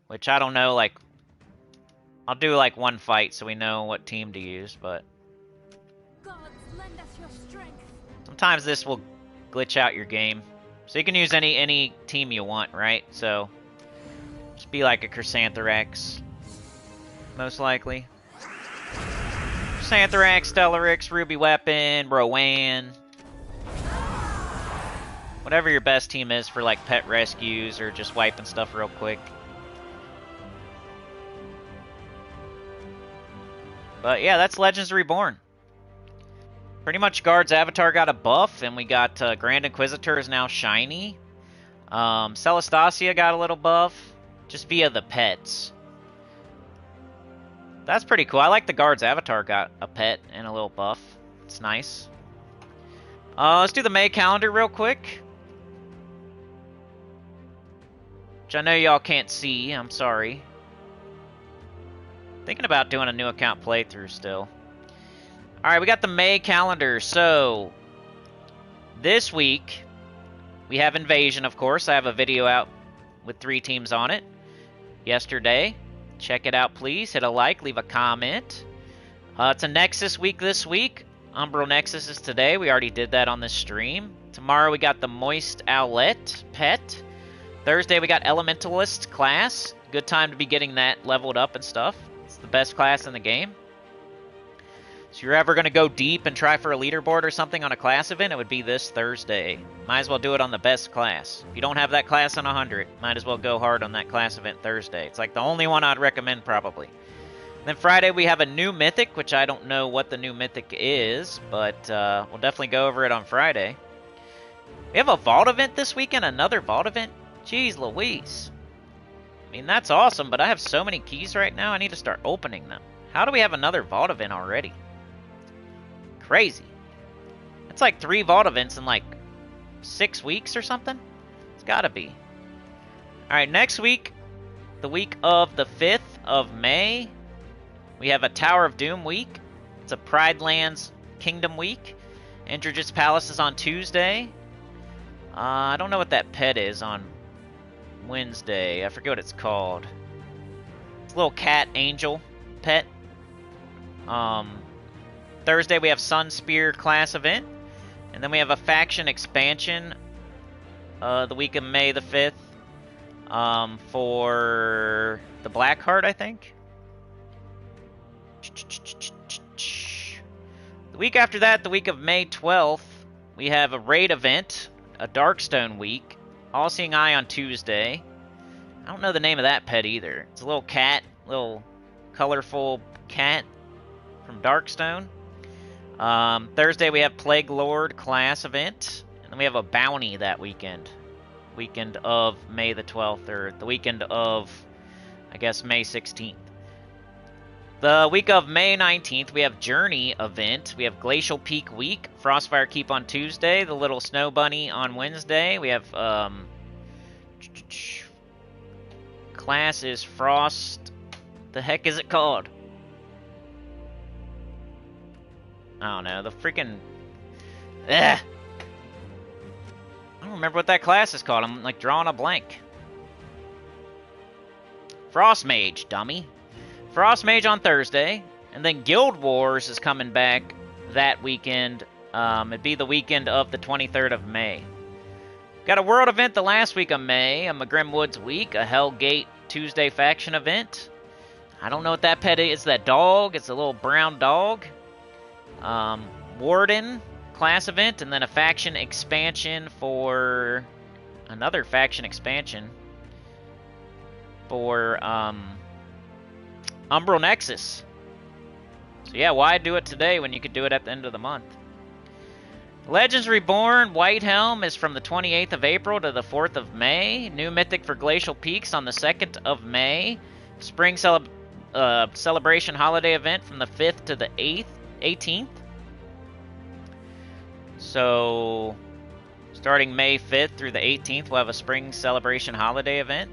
Which I don't know, like... I'll do, like, one fight so we know what team to use, but... Gods, lend us your strength. Sometimes this will glitch out your game. So you can use any team you want, right? So... Just be like a Chrysanthrax. Most likely. Chrysanthrax, Stellarix, Ruby Weapon, Rowan. Whatever your best team is for like pet rescues or just wiping stuff real quick. But yeah, that's Legends Reborn. Pretty much Guard's avatar got a buff, and we got Grand Inquisitor is now shiny. Celastasia got a little buff, just via the pets. That's pretty cool. I like the Guard's avatar got a pet and a little buff. It's nice. Let's do the May calendar real quick. Which I know y'all can't see. I'm sorry. Thinking about doing a new account playthrough still. Alright, we got the May calendar. So, this week, we have Invasion, of course. I have a video out with 3 teams on it yesterday. Check it out, please. Hit a like, leave a comment. It's a Nexus week this week. Umbral Nexus is today. We already did that on this stream. Tomorrow we got the Moist Owlet pet. Thursday we got Elementalist class. Good time to be getting that leveled up and stuff. It's the best class in the game. So if you're ever going to go deep and try for a leaderboard or something on a class event, it would be this Thursday. Might as well do it on the best class. If you don't have that class on 100, might as well go hard on that class event Thursday. It's like the only one I'd recommend probably. Then Friday we have a new mythic, which I don't know what the new mythic is, but we'll definitely go over it on Friday. We have a vault event this weekend, another vault event? Jeez Louise. I mean, that's awesome, but I have so many keys right now, I need to start opening them. How do we have another vault event already? Crazy. It's like 3 vault events in like 6 weeks or something? It's gotta be. Alright, next week, the week of the 5th of May, we have a Tower of Doom week. It's a Pride Lands Kingdom week. Androgy's Palace is on Tuesday. I don't know what that pet is on Wednesday. I forget what it's called. It's a little cat angel pet. Thursday we have Sun Spear class event. And then we have a faction expansion the week of May the 5th for the Blackheart, I think. The week after that, the week of May 12th, we have a raid event, a Darkstone week, All Seeing Eye on Tuesday. I don't know the name of that pet either. It's a little cat, little colorful cat from Darkstone. Thursday we have Plague Lord class event, and then we have a bounty that weekend. Weekend of May the 12th, or the weekend of, I guess, May 16th. The week of May 19th, we have Journey event. We have Glacial Peak week, Frostfire Keep on Tuesday, the Little Snow Bunny on Wednesday. We have, class is Frost. The heck is it called? I don't know, the freaking... Ugh! I don't remember what that class is called. I'm, like, drawing a blank. Frost Mage, dummy. Frost Mage on Thursday. And then Guild Wars is coming back that weekend. It'd be the weekend of the 23rd of May. Got a world event the last week of May. A McGrim Woods week. A Hellgate Tuesday faction event. I don't know what that pet is. It's that dog. It's a little brown dog. Warden class event, and then a faction expansion for another faction expansion for Umbral Nexus. So yeah, why do it today when you could do it at the end of the month? Legends Reborn Whitehelm is from the 28th of April to the 4th of May. New Mythic for Glacial Peaks on the 2nd of May. Spring Celebration Holiday event from the 5th to the 18th. So, starting May 5th through the 18th, we'll have a Spring Celebration Holiday event.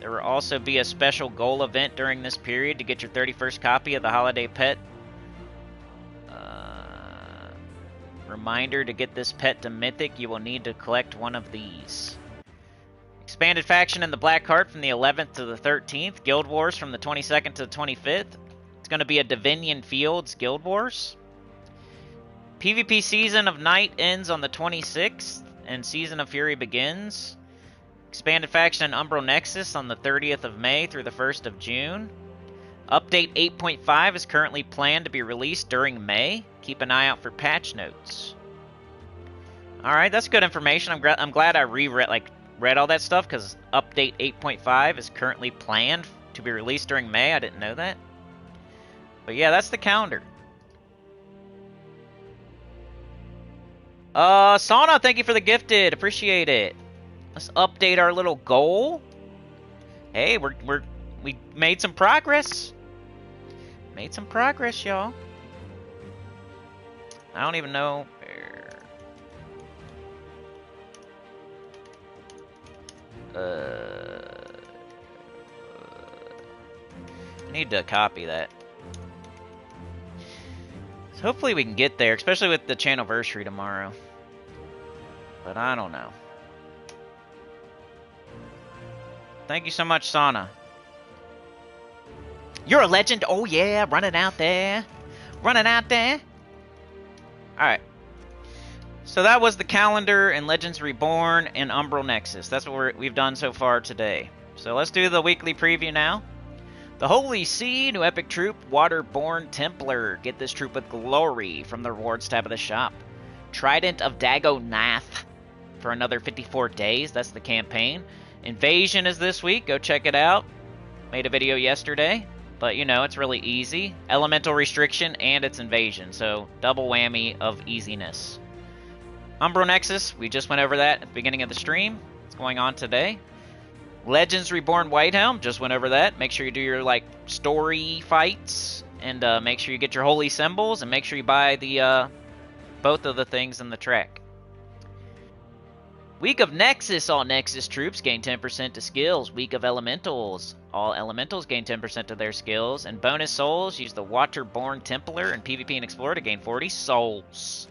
There will also be a special goal event during this period to get your 31st copy of the Holiday Pet. Reminder, to get this pet to Mythic, you will need to collect one of these. Expanded faction in the Black Heart from the 11th to the 13th. Guild Wars from the 22nd to the 25th. It's going to be a Divinian Fields Guild Wars. PvP Season of Night ends on the 26th, and Season of Fury begins. Expanded faction in Umbral Nexus on the 30th of May through the 1st of June. Update 8.5 is currently planned to be released during May. Keep an eye out for patch notes. Alright, that's good information. I'm glad I read all that stuff, because Update 8.5 is currently planned to be released during May. I didn't know that. But yeah, that's the calendar. Sauna, thank you for the gifted. Appreciate it. Let's update our little goal. Hey, we made some progress. Made some progress, y'all. I don't even know where. I need to copy that. So hopefully we can get there, especially with the channelversary tomorrow. But I don't know. Thank you so much, Sauna. You're a legend. Oh yeah, running out there. Running out there. Alright. So that was the calendar and Legends Reborn and Umbral Nexus. That's what we've done so far today. So let's do the weekly preview now. The Holy Sea, new epic troop, Waterborn Templar. Get this troop with glory from the rewards tab of the shop. Trident of Dagonath for another 54 days. That's the campaign. Invasion is this week. Go check it out. Made a video yesterday. But, you know, it's really easy. Elemental restriction and it's invasion. So, double whammy of easiness. Umbral Nexus, we just went over that at the beginning of the stream. It's going on today. Legends Reborn Whitehelm, just went over that. Make sure you do your, like, story fights. And make sure you get your holy symbols. And make sure you buy the both of the things in the track. Week of Nexus, all Nexus troops gain 10% to skills. Week of Elementals, all Elementals gain 10% to their skills. And bonus souls, use the Waterborn Templar and PvP and Explorer to gain 40 souls.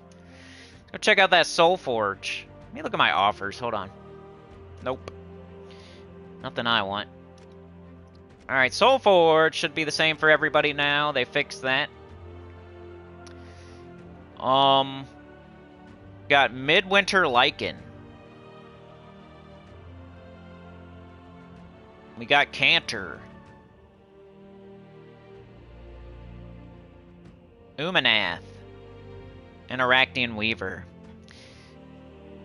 Go check out that Soul Forge. Let me look at my offers, hold on. Nope. Nothing I want. Alright, Soul Forge should be the same for everybody now. They fixed that. Got Midwinter Lichen. We got Cantor. Umanath. And Arachnian Weaver.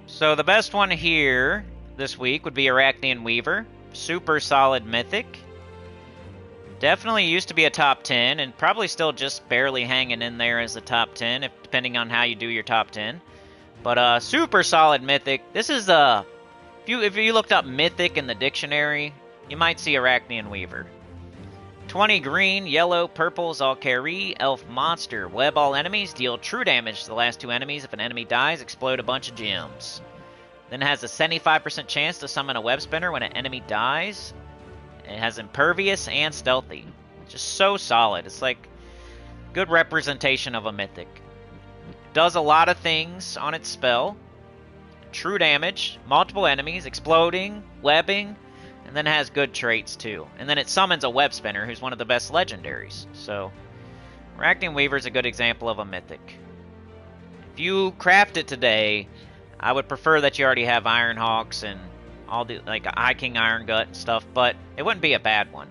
So the best one here this week would be Arachnian Weaver. Super solid mythic. Definitely used to be a top 10 and probably still just barely hanging in there as a top 10 depending on how you do your top 10. But super solid mythic. This is if you looked up mythic in the dictionary, you might see Arachnian Weaver. 20 green, yellow, purples, all carry, elf monster. Web all enemies, deal true damage to the last two enemies. If an enemy dies, explode a bunch of gems. Then it has a 75% chance to summon a web spinner when an enemy dies. It has impervious and stealthy. Just so solid. It's like good representation of a mythic. Does a lot of things on its spell. True damage, multiple enemies, exploding, webbing, and then it has good traits too. And then it summons a web spinner who's one of the best legendaries. So Arachnian Weaver is a good example of a mythic. If you craft it today, I would prefer that you already have Ironhawks and all the like High King Iron Gut and stuff, but it wouldn't be a bad one.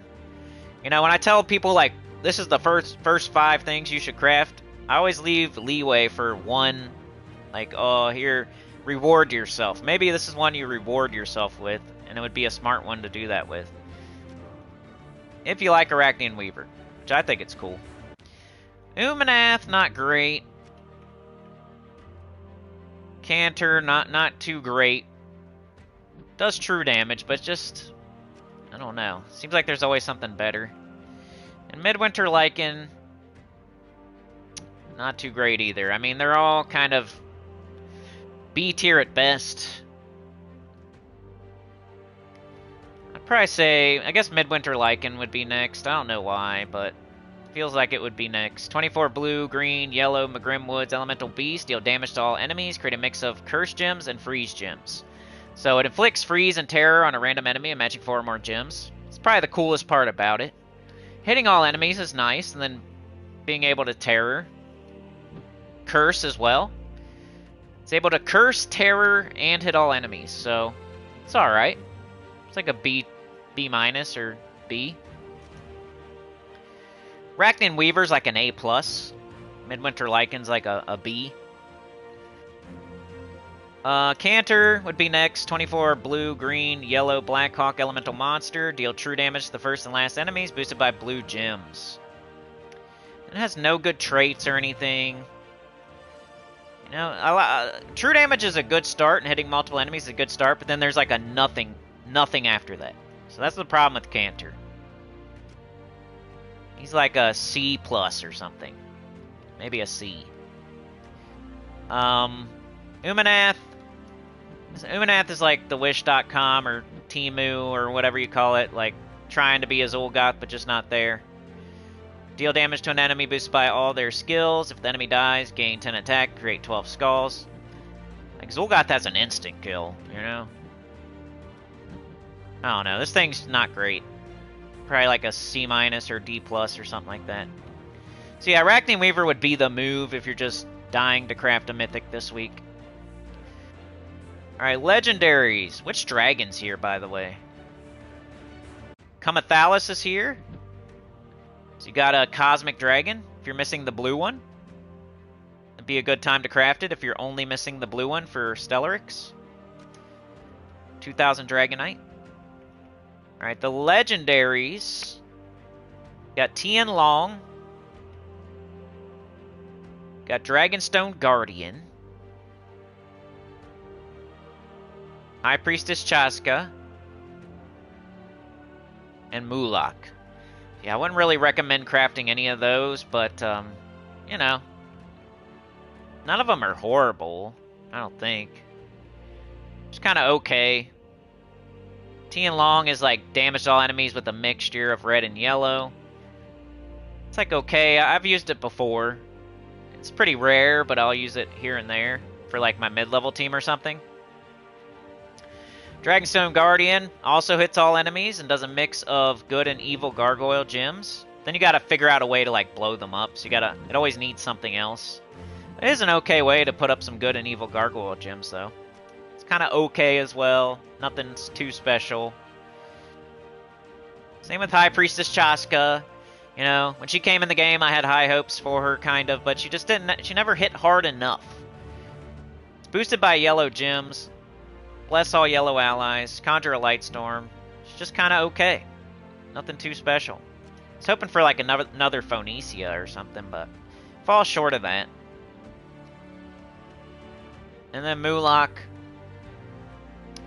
You know, when I tell people like this is the first 5 things you should craft, I always leave leeway for one, like, oh, here, reward yourself. Maybe this is one you reward yourself with, and it would be a smart one to do that with. If you like Arachnian Weaver, which I think it's cool. Umanath, not great. Cantor, not too great. Does true damage, but just, I don't know. Seems like there's always something better. And Midwinter Lichen, not too great either. I mean, they're all kind of B tier at best. I'd probably say, I guess Midwinter Lichen would be next. I don't know why, but feels like it would be next. 24 blue, green, yellow, Magrim Woods, Elemental Beast. Deal damage to all enemies. Create a mix of Curse Gems and Freeze Gems. So it inflicts freeze and terror on a random enemy and matching 4 or more gems. It's probably the coolest part about it. Hitting all enemies is nice, and then being able to terror. Curse as well. It's able to curse, terror, and hit all enemies, so it's alright. It's like a B minus or B. Arachnian Weaver's like an A+. Midwinter Lycan's like a B. Cantor would be next. 24 blue, green, yellow, black hawk elemental monster. Deal true damage to the first and last enemies, boosted by blue gems. It has no good traits or anything. You know, true damage is a good start, and hitting multiple enemies is a good start, but then there's like a nothing after that. So that's the problem with Cantor. He's like a C+ or something. Maybe a C. Umanath. Umanath is like the Wish.com or Temu or whatever you call it, like trying to be a Zul'Goth but just not there. Deal damage to an enemy boosted by all their skills. If the enemy dies, gain 10 attack, create 12 skulls. Like Zul'Goth has an instant kill, you know? I don't know, this thing's not great. Probably like a C- or D+ or something like that. So yeah, Arachnian Weaver would be the move if you're just dying to craft a mythic this week. Alright, legendaries. Which dragon's here, by the way? Kumathalis is here. So you got a Cosmic Dragon, if you're missing the blue one. It'd be a good time to craft it if you're only missing the blue one for Stellarix. 2000 Dragonite. Alright, the legendaries. Got Tian Long. Got Dragonstone Guardian. High Priestess Chaska. And Mulak. Yeah, I wouldn't really recommend crafting any of those, but, you know. None of them are horrible, I don't think. It's kind of okay. Tian Long is like damage all enemies with a mixture of red and yellow. It's like okay, I've used it before. It's pretty rare, but I'll use it here and there for like my mid-level team or something. Dragonstone Guardian also hits all enemies and does a mix of good and evil gargoyle gems. Then you gotta figure out a way to like blow them up, so it always needs something else. It is an okay way to put up some good and evil gargoyle gems though. It's kind of okay as well, nothing's too special. Same with High Priestess Chaska. You know, when she came in the game I had high hopes for her kind of, but she never hit hard enough. It's boosted by yellow gems. Bless all yellow allies. Conjure a light storm. It's just kind of okay. Nothing too special. I was hoping for like another Phoenicia or something, but fall short of that. And then Mulak.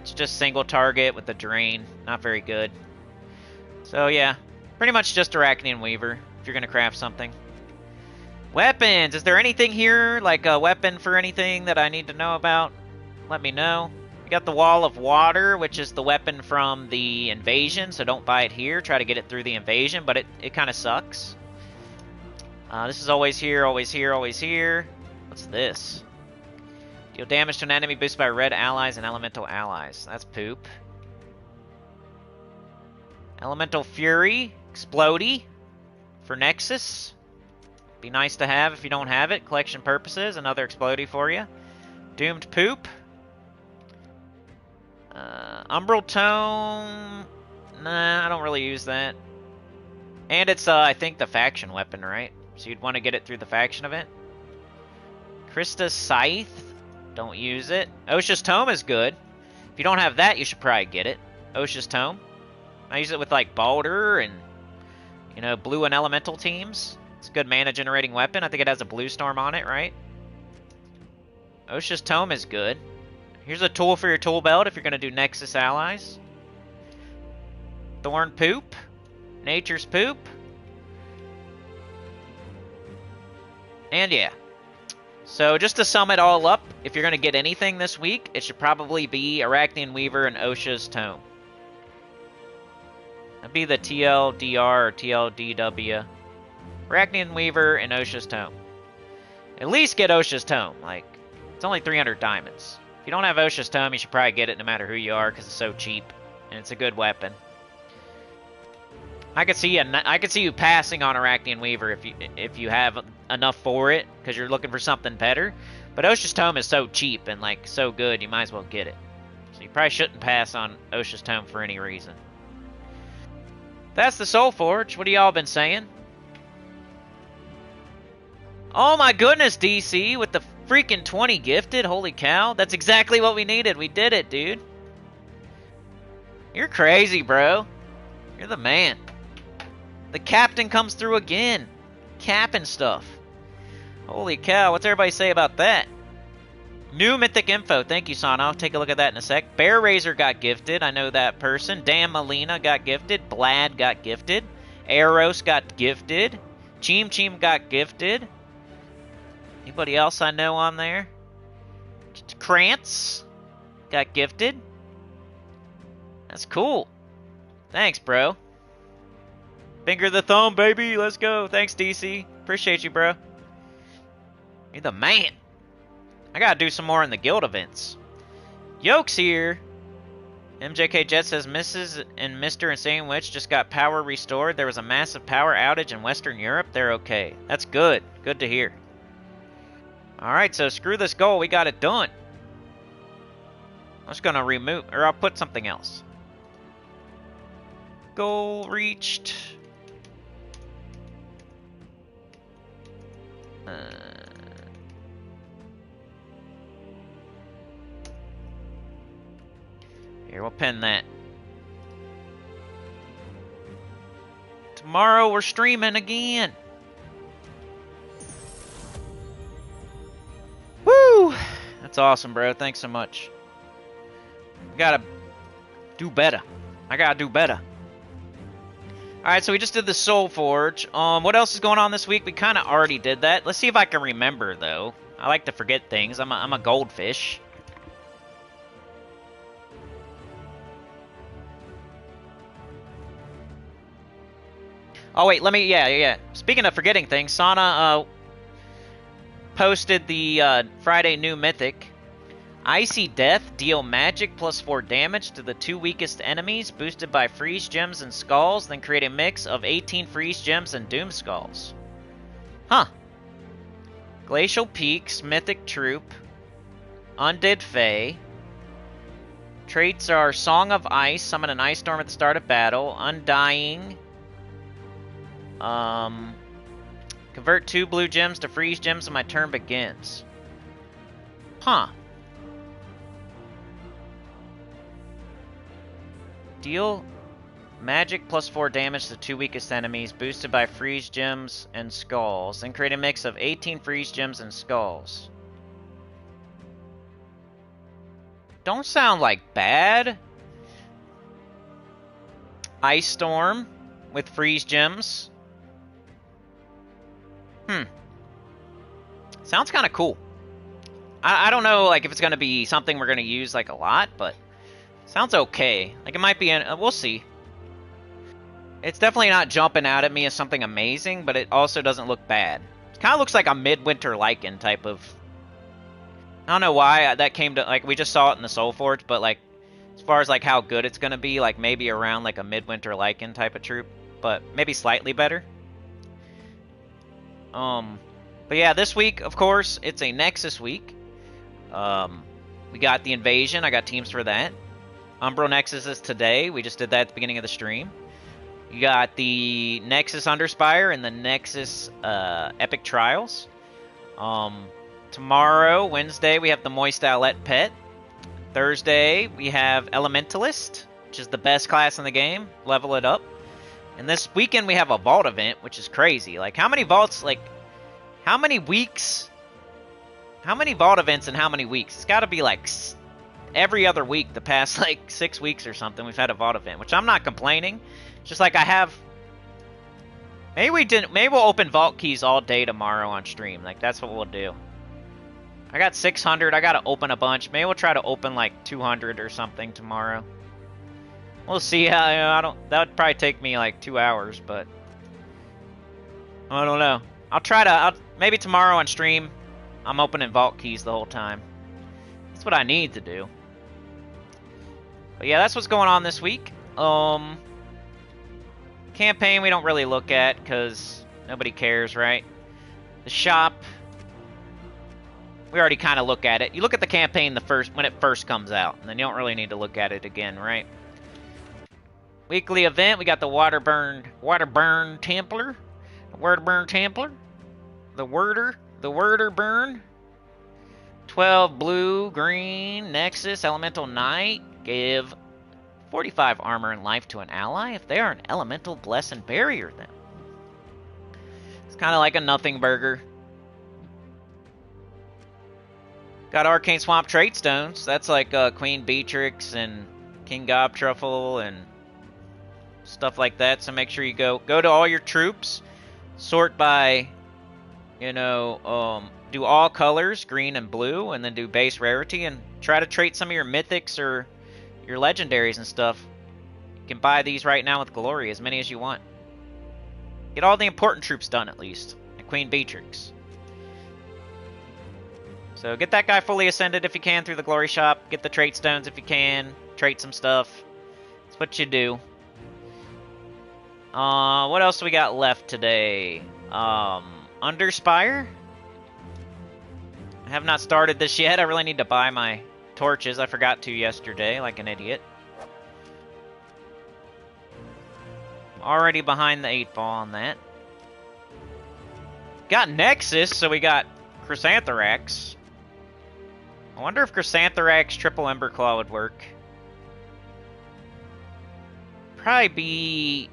It's just single target with the drain. Not very good. So yeah, pretty much just Arachnian Weaver if you're going to craft something. Weapons! Is there anything here, like a weapon for anything that I need to know about? Let me know. We got the Wall of Water, which is the weapon from the invasion, so don't buy it here. Try to get it through the invasion, but it kind of sucks. This is always here, always here, always here. What's this? Deal damage to an enemy boosted by red allies and elemental allies. That's poop. Elemental Fury, Explodey for Nexus. Be nice to have if you don't have it. Collection purposes, another Explodey for you. Doomed Poop. Umbral Tome. Nah, I don't really use that. And it's, I think, the faction weapon, right? So you'd want to get it through the faction event. Krista's Scythe. Don't use it. Osha's Tome is good. If you don't have that, you should probably get it. Osha's Tome. I use it with, like, Baldur and, you know, blue and elemental teams. It's a good mana-generating weapon. I think it has a blue storm on it, right? Osha's Tome is good. Here's a tool for your tool belt if you're going to do Nexus allies. Thorn Poop. Nature's Poop. And yeah. So just to sum it all up, if you're going to get anything this week, it should probably be Arachnian Weaver and Osha's Tome. That'd be the TLDR or TLDW. Arachnian Weaver and Osha's Tome. At least get Osha's Tome. Like, it's only 300 diamonds. If you don't have Osha's Tome, you should probably get it no matter who you are, because it's so cheap. And it's a good weapon. I could see you passing on Arachnean Weaver if you have enough for it, because you're looking for something better. But Osha's Tome is so cheap and like so good, you might as well get it. So you probably shouldn't pass on Osha's Tome for any reason. That's the Soul Forge. What have y'all been saying? Oh my goodness, DC, with the freaking 20 gifted. Holy cow. That's exactly what we needed. We did it, dude. You're crazy, bro. You're the man. The captain comes through again. Capping stuff. Holy cow. What's everybody say about that? New mythic info. Thank you, Sana. I'll take a look at that in a sec. Bear Razor got gifted. I know that person. Dan Molina got gifted. Blad got gifted. Eros got gifted. Cheem Cheem got gifted. Anybody else I know on there? Krantz got gifted. That's cool. Thanks, bro. Finger the thumb, baby. Let's go. Thanks, DC. Appreciate you, bro. You're the man. I gotta do some more in the guild events. Yoke's here. MJK Jet says Mrs. and Mr. Insane Witch just got power restored. There was a massive power outage in Western Europe. They're okay. That's good. Good to hear. Alright, so screw this goal. We got it done. I'm just gonna remove, or I'll put something else. Goal reached. Here, we'll pin that. Tomorrow we're streaming again. Woo! That's awesome, bro. Thanks so much. Gotta do better. I gotta do better. Alright, so we just did the Soul Forge. What else is going on this week? We kind of already did that. Let's see if I can remember, though. I like to forget things. I'm a goldfish. Oh, wait, let me... Yeah. Speaking of forgetting things, Sana posted the Friday new mythic. Icy Death, deal magic plus 4 damage to the 2 weakest enemies, boosted by freeze gems and skulls, then create a mix of 18 freeze gems and doom skulls. Huh. Glacial Peaks, Mythic Troop, Undead Fae. Traits are Song of Ice, summon an ice storm at the start of battle, Undying. Convert 2 blue gems to freeze gems when my turn begins. Huh. Deal magic plus 4 damage to the 2 weakest enemies, boosted by freeze gems and skulls. Then create a mix of 18 freeze gems and skulls. Don't sound like bad. Ice Storm with freeze gems. Sounds kind of cool. I don't know, like, if it's going to be something we're going to use, like, a lot, but sounds okay. Like, it might be, we'll see. It's definitely not jumping out at me as something amazing, but it also doesn't look bad. It kind of looks like a Midwinter Lycan type of... I don't know why that came to... Like, we just saw it in the Soul Forge, but, like, as far as, like, how good it's going to be, like, maybe around, like, a Midwinter Lycan type of troop, but maybe slightly better. But yeah, this week, of course, it's a Nexus week. We got the Invasion. I got teams for that. Umbral Nexus is today. We just did that at the beginning of the stream. You got the Nexus Underspire and the Nexus Epic Trials. Tomorrow, Wednesday, we have the Moist Owlet Pet. Thursday, we have Elementalist, which is the best class in the game. Level it up. And this weekend, we have a Vault event, which is crazy. Like, how many Vaults, like... How many weeks? How many Vault events in how many weeks? It's got to be like every other week the past like 6 weeks or something we've had a Vault event, which I'm not complaining. It's just like I have... Maybe we'll open Vault keys all day tomorrow on stream. Like, that's what we'll do. I got 600. I got to open a bunch. Maybe we'll try to open like 200 or something tomorrow. We'll see how... That would probably take me like 2 hours, but... I don't know. I'll try to... maybe tomorrow on stream, I'm opening Vault keys the whole time. That's what I need to do. But yeah, that's what's going on this week. Campaign we don't really look at because nobody cares, right? The shop, we already kind of look at it. You look at the campaign when it first comes out, and then you don't really need to look at it again, right? Weekly event, we got the Waterburn Templar, the Worder Burn, 12 blue, green, Nexus, Elemental Knight, give 45 armor and life to an ally if they are an Elemental Bless and Barrier them. It's kind of like a nothing burger. Got Arcane Swamp Trait Stones. That's like Queen Beatrix and King Gobtruffle and stuff like that. So make sure you go to all your troops, sort by, you know, do all colors, green and blue, and then do base rarity, and try to trait some of your mythics or your legendaries and stuff. You can buy these right now with Glory, as many as you want. Get all the important troops done, at least. And Queen Beatrix. So get that guy fully ascended if you can through the Glory Shop. Get the trait stones if you can. Trait some stuff. That's what you do. What else we got left today? Underspire? I have not started this yet. I really need to buy my torches. I forgot to yesterday, like an idiot. Already behind the 8 ball on that. Got Nexus, so we got Chrysantherax. I wonder if Chrysantherax triple Emberclaw would work. Probably be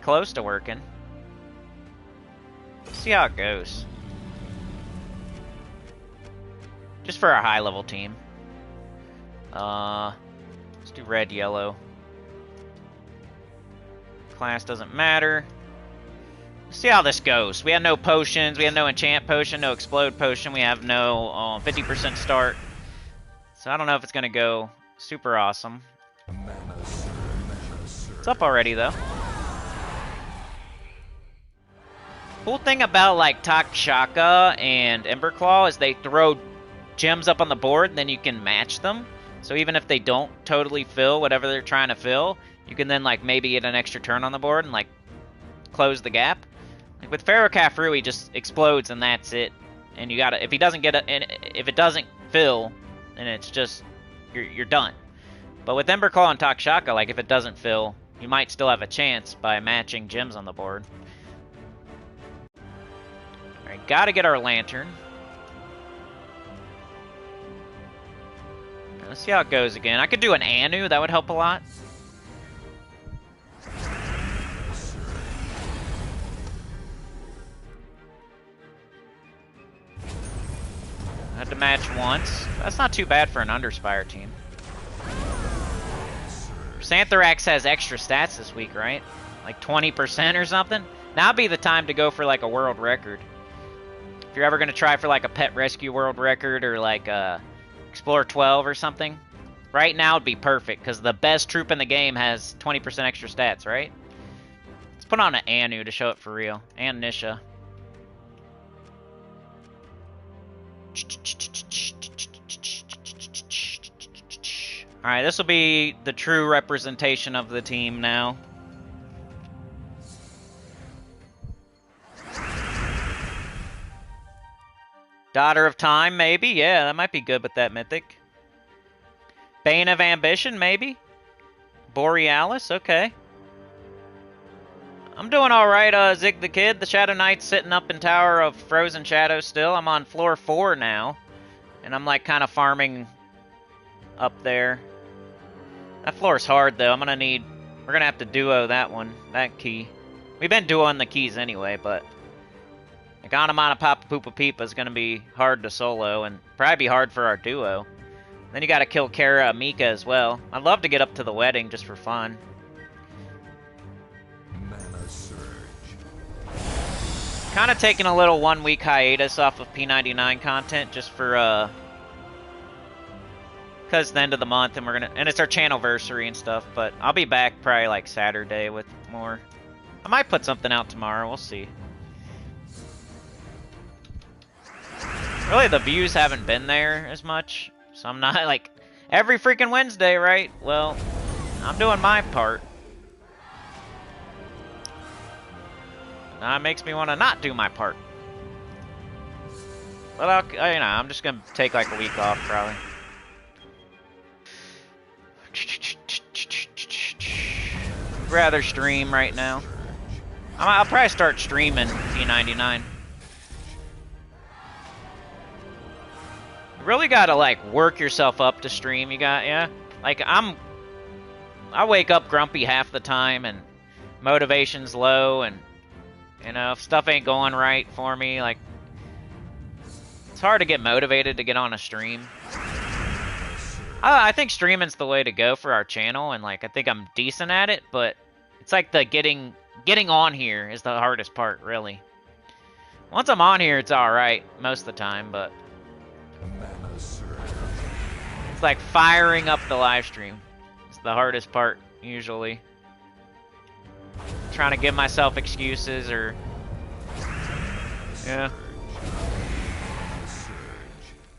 close to working. See how it goes. Just for our high level team. Let's do red, yellow. Class doesn't matter. Let's see how this goes. We have no potions. We have no enchant potion, no explode potion. We have no 50% start. So I don't know if it's going to go super awesome. It's up already, though. Cool thing about, like, Takshaka and Emberclaw is they throw gems up on the board, and then you can match them. So even if they don't totally fill whatever they're trying to fill, you can then, like, maybe get an extra turn on the board and, like, close the gap. Like with Pharaoh Khafru, he just explodes and that's it. And you gotta, if he doesn't get if it doesn't fill, then it's just you're done. But with Emberclaw and Takshaka, like if it doesn't fill, you might still have a chance by matching gems on the board. All right, gotta get our lantern. Let's see how it goes again. I could do an Anu, that would help a lot. I had to match once. That's not too bad for an Underspire team. Xantharax has extra stats this week, right? Like 20% or something? Now'd be the time to go for like a world record. If you're ever going to try for like a pet rescue world record or like a Explore 12 or something, right now would be perfect because the best troop in the game has 20% extra stats, right? Let's put on an Anu to show it for real. And Nisha. Alright, this will be the true representation of the team now. Daughter of Time, maybe? Yeah, that might be good with that mythic. Bane of Ambition, maybe? Borealis, okay. I'm doing alright, Zig the Kid. The Shadow Knight's sitting up in Tower of Frozen Shadow still. I'm on floor 4 now. And I'm like kind of farming up there. That floor's hard though. We're gonna have to duo that one, that key. We've been duoing the keys anyway, but like Anamana Papa Poopa Peepa is gonna be hard to solo and probably be hard for our duo. Then you gotta kill Kara Amika as well. I'd love to get up to the wedding just for fun. Kind of taking a little 1-week hiatus off of P99 content just for because the end of the month and it's our channelversary and stuff, but I'll be back probably like Saturday with more. I might put something out tomorrow, we'll see. Really, the views haven't been there as much, so I'm not like every freaking Wednesday, right? Well, I'm doing my part. Now it makes me want to not do my part. But I'm just gonna take like a week off probably. Rather stream right now. I'll probably start streaming T99. You really gotta like work yourself up to stream. Yeah. Like I wake up grumpy half the time and motivation's low, and you know if stuff ain't going right for me, like it's hard to get motivated to get on a stream. I think streaming's the way to go for our channel, and like I think I'm decent at it, but it's like the getting on here is the hardest part, really. Once I'm on here, it's alright most of the time, but it's like firing up the live stream. It's the hardest part, usually. Trying to give myself excuses or... Yeah.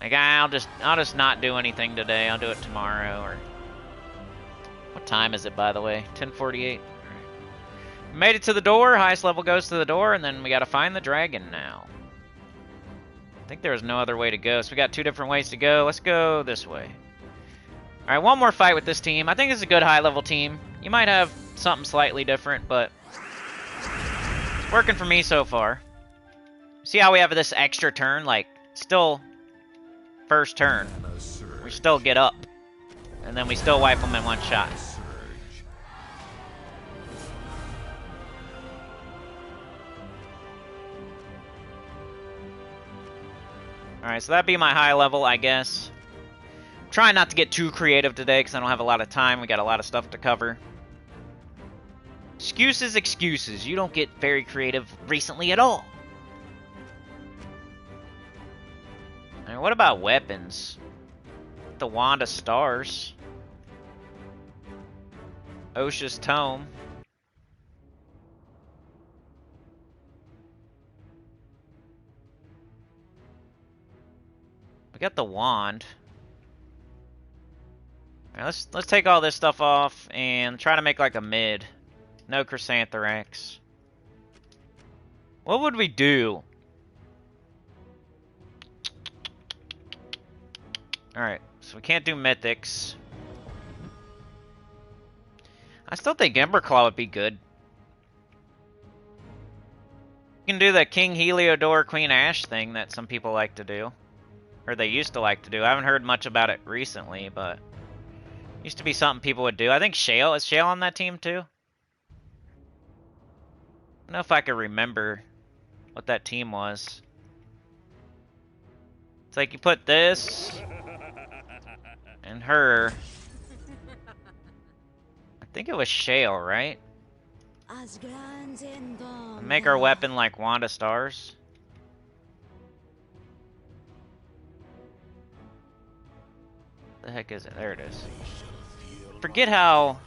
Like, I'll just not do anything today. I'll do it tomorrow, or... What time is it, by the way? 10:48. Made it to the door. Highest level goes to the door, and then we gotta find the dragon now. I think there was no other way to go, so we got 2 different ways to go. Let's go this way. Alright, one more fight with this team. I think it's a good high-level team. You might have something slightly different, but it's working for me so far. See how we have this extra turn? Like, still first turn. We still get up. And then we still wipe them in one shot. Alright, so that'd be my high level, I guess. Trying not to get too creative today because I don't have a lot of time. We got a lot of stuff to cover. Excuses, excuses. You don't get very creative recently at all. And what about weapons? The Wand of Stars. Osha's Tome. We got the wand. All right, let's take all this stuff off and try to make like a mid. No Chrysanthrax. What would we do? Alright, so we can't do mythics. I still think Emberclaw would be good. You can do the King Heliodor Queen Ash thing that some people like to do. Or they used to like to do. I haven't heard much about it recently, but... Used to be something people would do. I think Shale, is Shale on that team too? I don't know if I could remember what that team was. It's like you put this and her. I think it was Shale, right? Make our weapon like Wand of Stars. The heck is it? There it is. Forget how...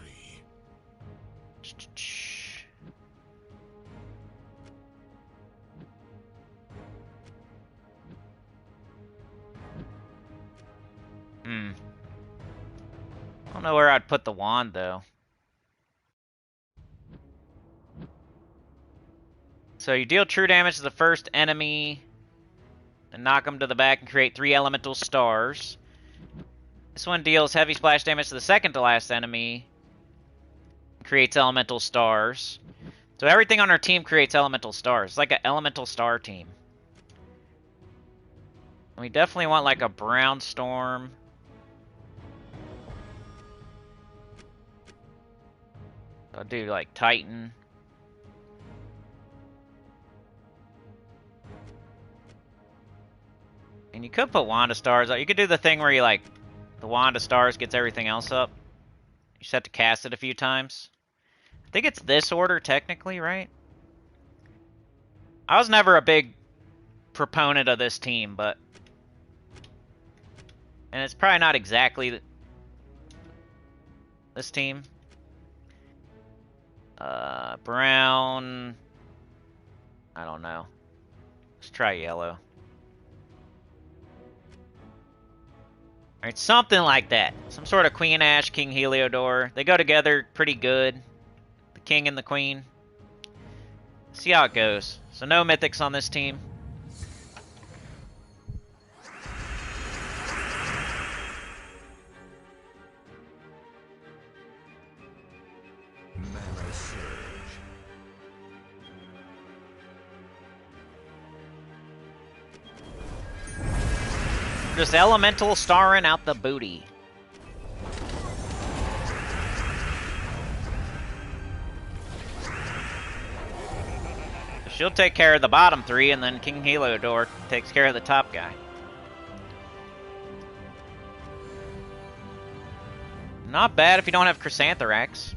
I don't know where I'd put the wand, though. So you deal true damage to the first enemy, and knock them to the back and create 3 elemental stars. This one deals heavy splash damage to the second to last enemy, creates elemental stars. So everything on our team creates elemental stars. It's like an elemental star team. We definitely want like a brown storm. I'll do like Titan. And you could put Wand of Stars. You could do the thing where you like, the Wand of Stars gets everything else up. You just have to cast it a few times. I think it's this order technically, right? I was never a big proponent of this team, but... And it's probably not exactly this team. Brown... I don't know. Let's try yellow. Alright, something like that. Some sort of Queen Ash, King Heliodor. They go together pretty good. The King and the Queen. See how it goes. So no mythics on this team. Just elemental starring out the booty. She'll take care of the bottom three, and then King Heliodor takes care of the top guy. Not bad if you don't have Chrysantherax.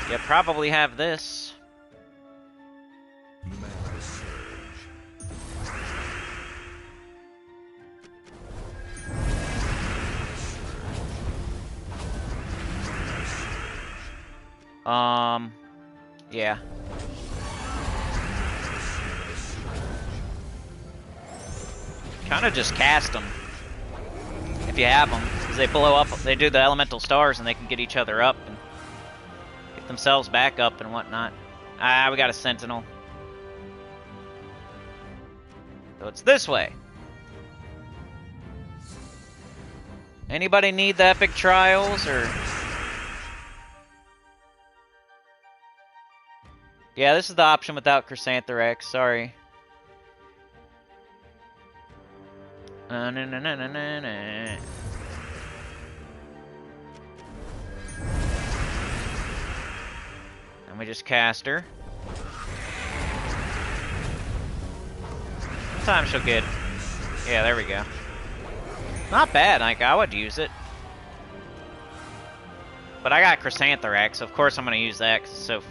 You probably have this. Yeah. Kind of just cast them. If you have them. Because they blow up, they do the elemental stars and they can get each other up and get themselves back up and whatnot. Ah, we got a sentinel. So it's this way. Anybody need the epic trials or... Yeah, this is the option without Chrysantherax, sorry. And we just cast her. Sometimes she'll get... Yeah, there we go. Not bad, like, I would use it. But I got Chrysantherax, so of course I'm going to use that because it's so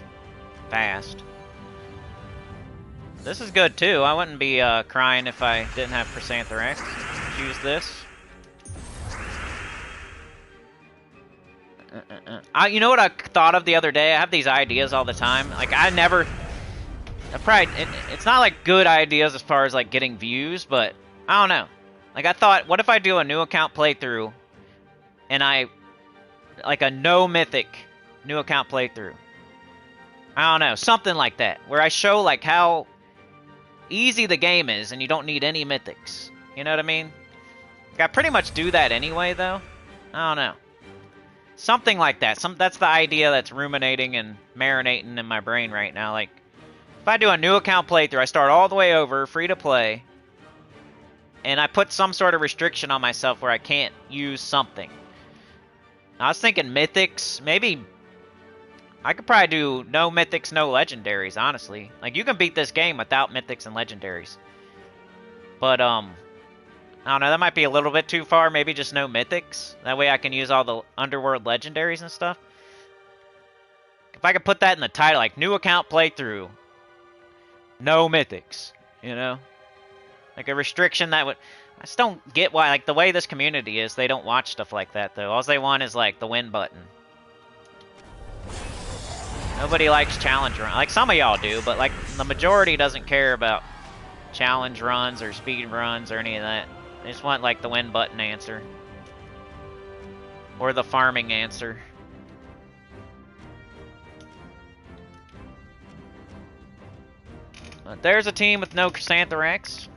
fast. This is good too. I wouldn't be crying if I didn't have Chrysantherax. Use this. You know what I thought of the other day? I have these ideas all the time. Like it's not like good ideas as far as like getting views, but I don't know. Like I thought, what if I do a new account playthrough and like a no mythic new account playthrough? I don't know, something like that, where I show like how easy the game is and you don't need any mythics. You know what I mean? Like, I pretty much do that anyway, though. I don't know. Something like that. That's the idea that's ruminating and marinating in my brain right now. Like, if I do a new account playthrough, I start all the way over, free to play, and I put some sort of restriction on myself where I can't use something. I was thinking mythics, maybe... I could probably do no mythics, no legendaries, honestly. Like, you can beat this game without mythics and legendaries. But, I don't know, that might be a little bit too far. Maybe just no mythics. That way I can use all the underworld legendaries and stuff. If I could put that in the title, like, new account playthrough. No mythics, you know? Like, a restriction that would... I just don't get why, like, the way this community is, they don't watch stuff like that, though. All they want is, like, the win button. Nobody likes challenge runs. Like, some of y'all do, but, like, the majority doesn't care about challenge runs or speed runs or any of that. They just want, like, the win button answer. Or the farming answer. But there's a team with no Chrysantherax.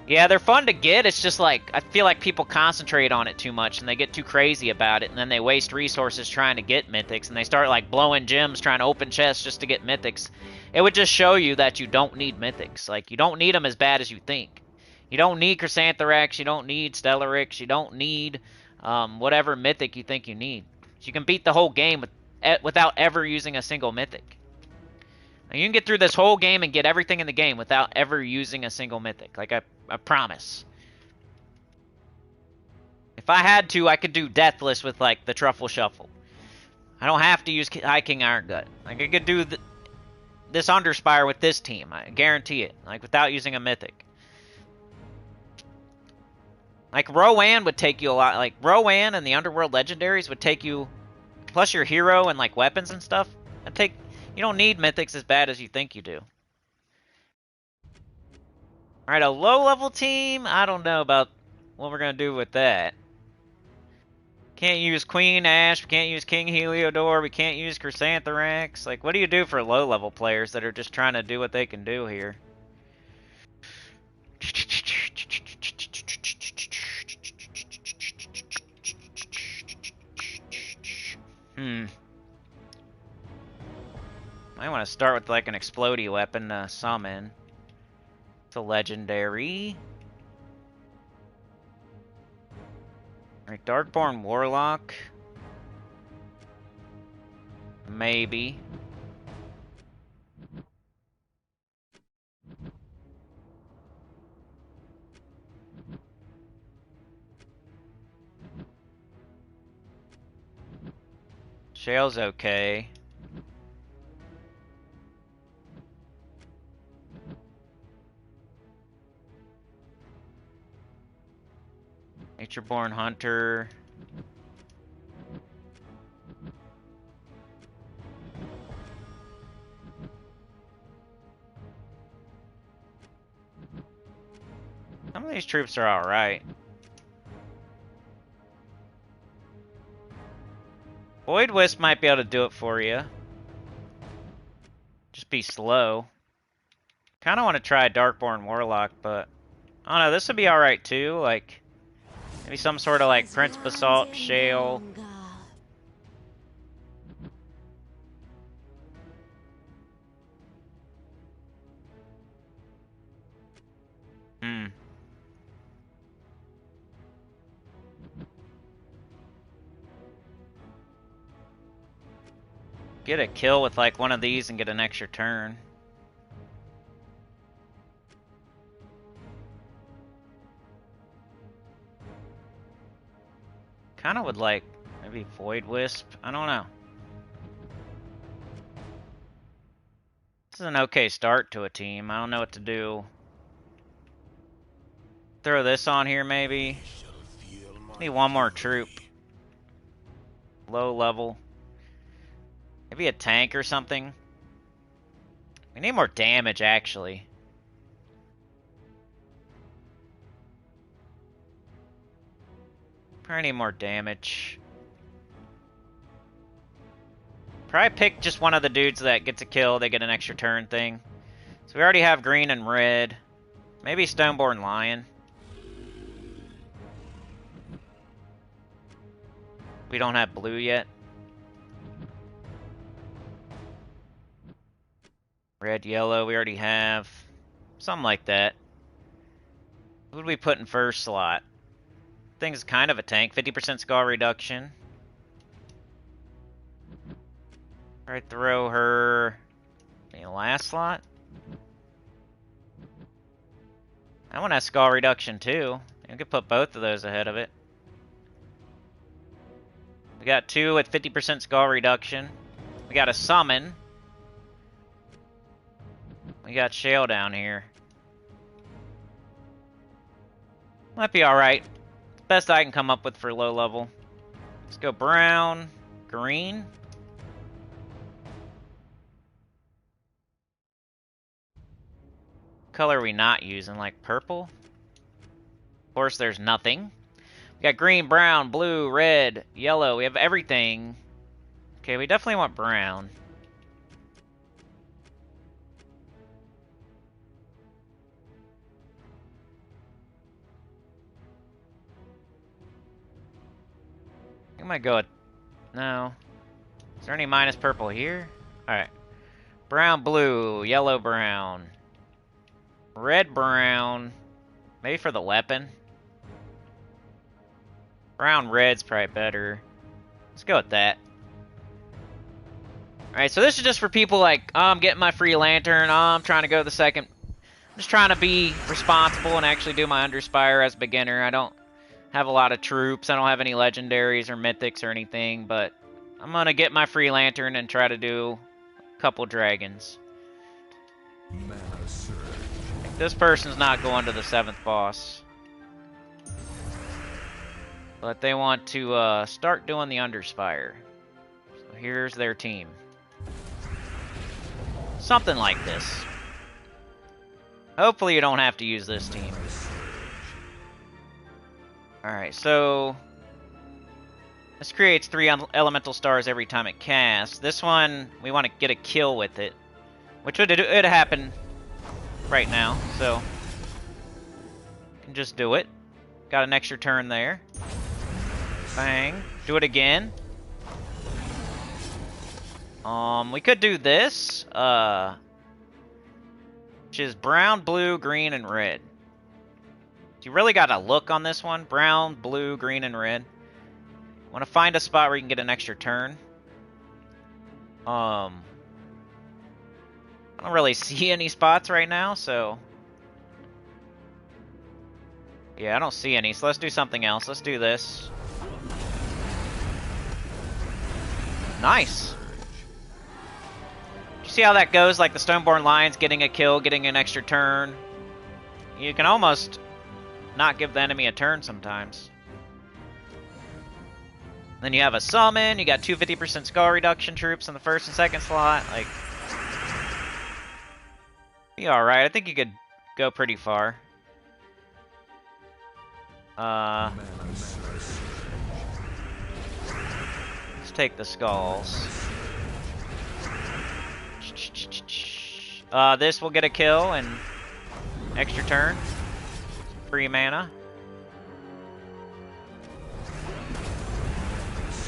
Yeah, they're fun to get. It's just like, I feel like people concentrate on it too much and they get too crazy about it and then they waste resources trying to get mythics and they start like blowing gems trying to open chests just to get mythics. It would just show you that you don't need mythics. Like, you don't need them as bad as you think. You don't need Chrysantherax, you don't need Stellarix, you don't need whatever mythic you think you need. You can beat the whole game without ever using a single mythic. Now, you can get through this whole game and get everything in the game without ever using a single mythic. Like, I promise. If I had to, I could do Deathless with, like, the Truffle Shuffle. I don't have to use High King Iron Gut. Like, I could do this Underspire with this team. I guarantee it. Like, without using a mythic. Like, Rowan would take you a lot. Like, Rowan and the Underworld Legendaries would take you... Plus your hero and, like, weapons and stuff. That'd take... You don't need mythics as bad as you think you do. Alright, a low-level team? I don't know about what we're gonna do with that. Can't use Queen Ash, we can't use King Heliodor, we can't use Chrysantherax. Like, what do you do for low-level players that are just trying to do what they can do here? I want to start with like an explodey weapon to summon. It's a legendary. Alright, Darkborn Warlock. Maybe. Shale's okay. Natureborn Hunter. Some of these troops are alright. Void Wisp might be able to do it for you. Just be slow. Kind of want to try Darkborn Warlock, but I don't know. This would be alright too. Like, maybe some sort of like Prince Basalt, Shale. Get a kill with like one of these and get an extra turn. Kind of would like maybe Void Wisp. I don't know. This is an okay start to a team. I don't know what to do. Throw this on here maybe. Need one more troop. Low level. Maybe a tank or something. We need more damage actually. Probably need more damage. Probably pick just one of the dudes that gets a kill, they get an extra turn thing. So we already have green and red. Maybe Stoneborn Lion. We don't have blue yet. Red, yellow, we already have. Something like that. Who would we put in first slot? Thing's kind of a tank. 50% skull reduction. Alright, throw her in the last slot. That one has skull reduction too. You could put both of those ahead of it. We got two with 50% skull reduction. We got a summon. We got Shale down here. Might be alright. Best I can come up with for low level. Let's go brown, green. Color are we not using? Like purple? Of course, there's nothing. We got green, brown, blue, red, yellow. We have everything. Okay, we definitely want brown. I might go with... No. Is there any minus purple here? Alright. Brown, blue, yellow, brown. Red, brown. Maybe for the weapon. Brown, red's probably better. Let's go with that. Alright, so this is just for people like, oh, I'm getting my free lantern. Oh, I'm trying to go to the second. I'm just trying to be responsible and actually do my Underspire as a beginner. I don't have a lot of troops. I don't have any legendaries or mythics or anything, but I'm gonna get my free lantern and try to do a couple dragons. This person's not going to the 7th boss. But they want to start doing the Underspire. So here's their team. Something like this. Hopefully you don't have to use this team. Alright, so... this creates 3 elemental stars every time it casts. This one, we want to get a kill with it. Which would happen right now, so... can just do it. Got an extra turn there. Bang. Do it again. We could do this, which is brown, blue, green, and red. You really got to look on this one. Brown, blue, green, and red. Want to find a spot where you can get an extra turn. I don't really see any spots right now, so... yeah, I don't see any, so let's do something else. Let's do this. Nice! You see how that goes? Like the Stoneborn Lions getting a kill, getting an extra turn. You can almost not give the enemy a turn sometimes. Then you have a summon, you got 250% skull reduction troops in the first and second slot. Like, be alright. I think you could go pretty far. Let's take the skulls. This will get a kill and extra turn. Free mana.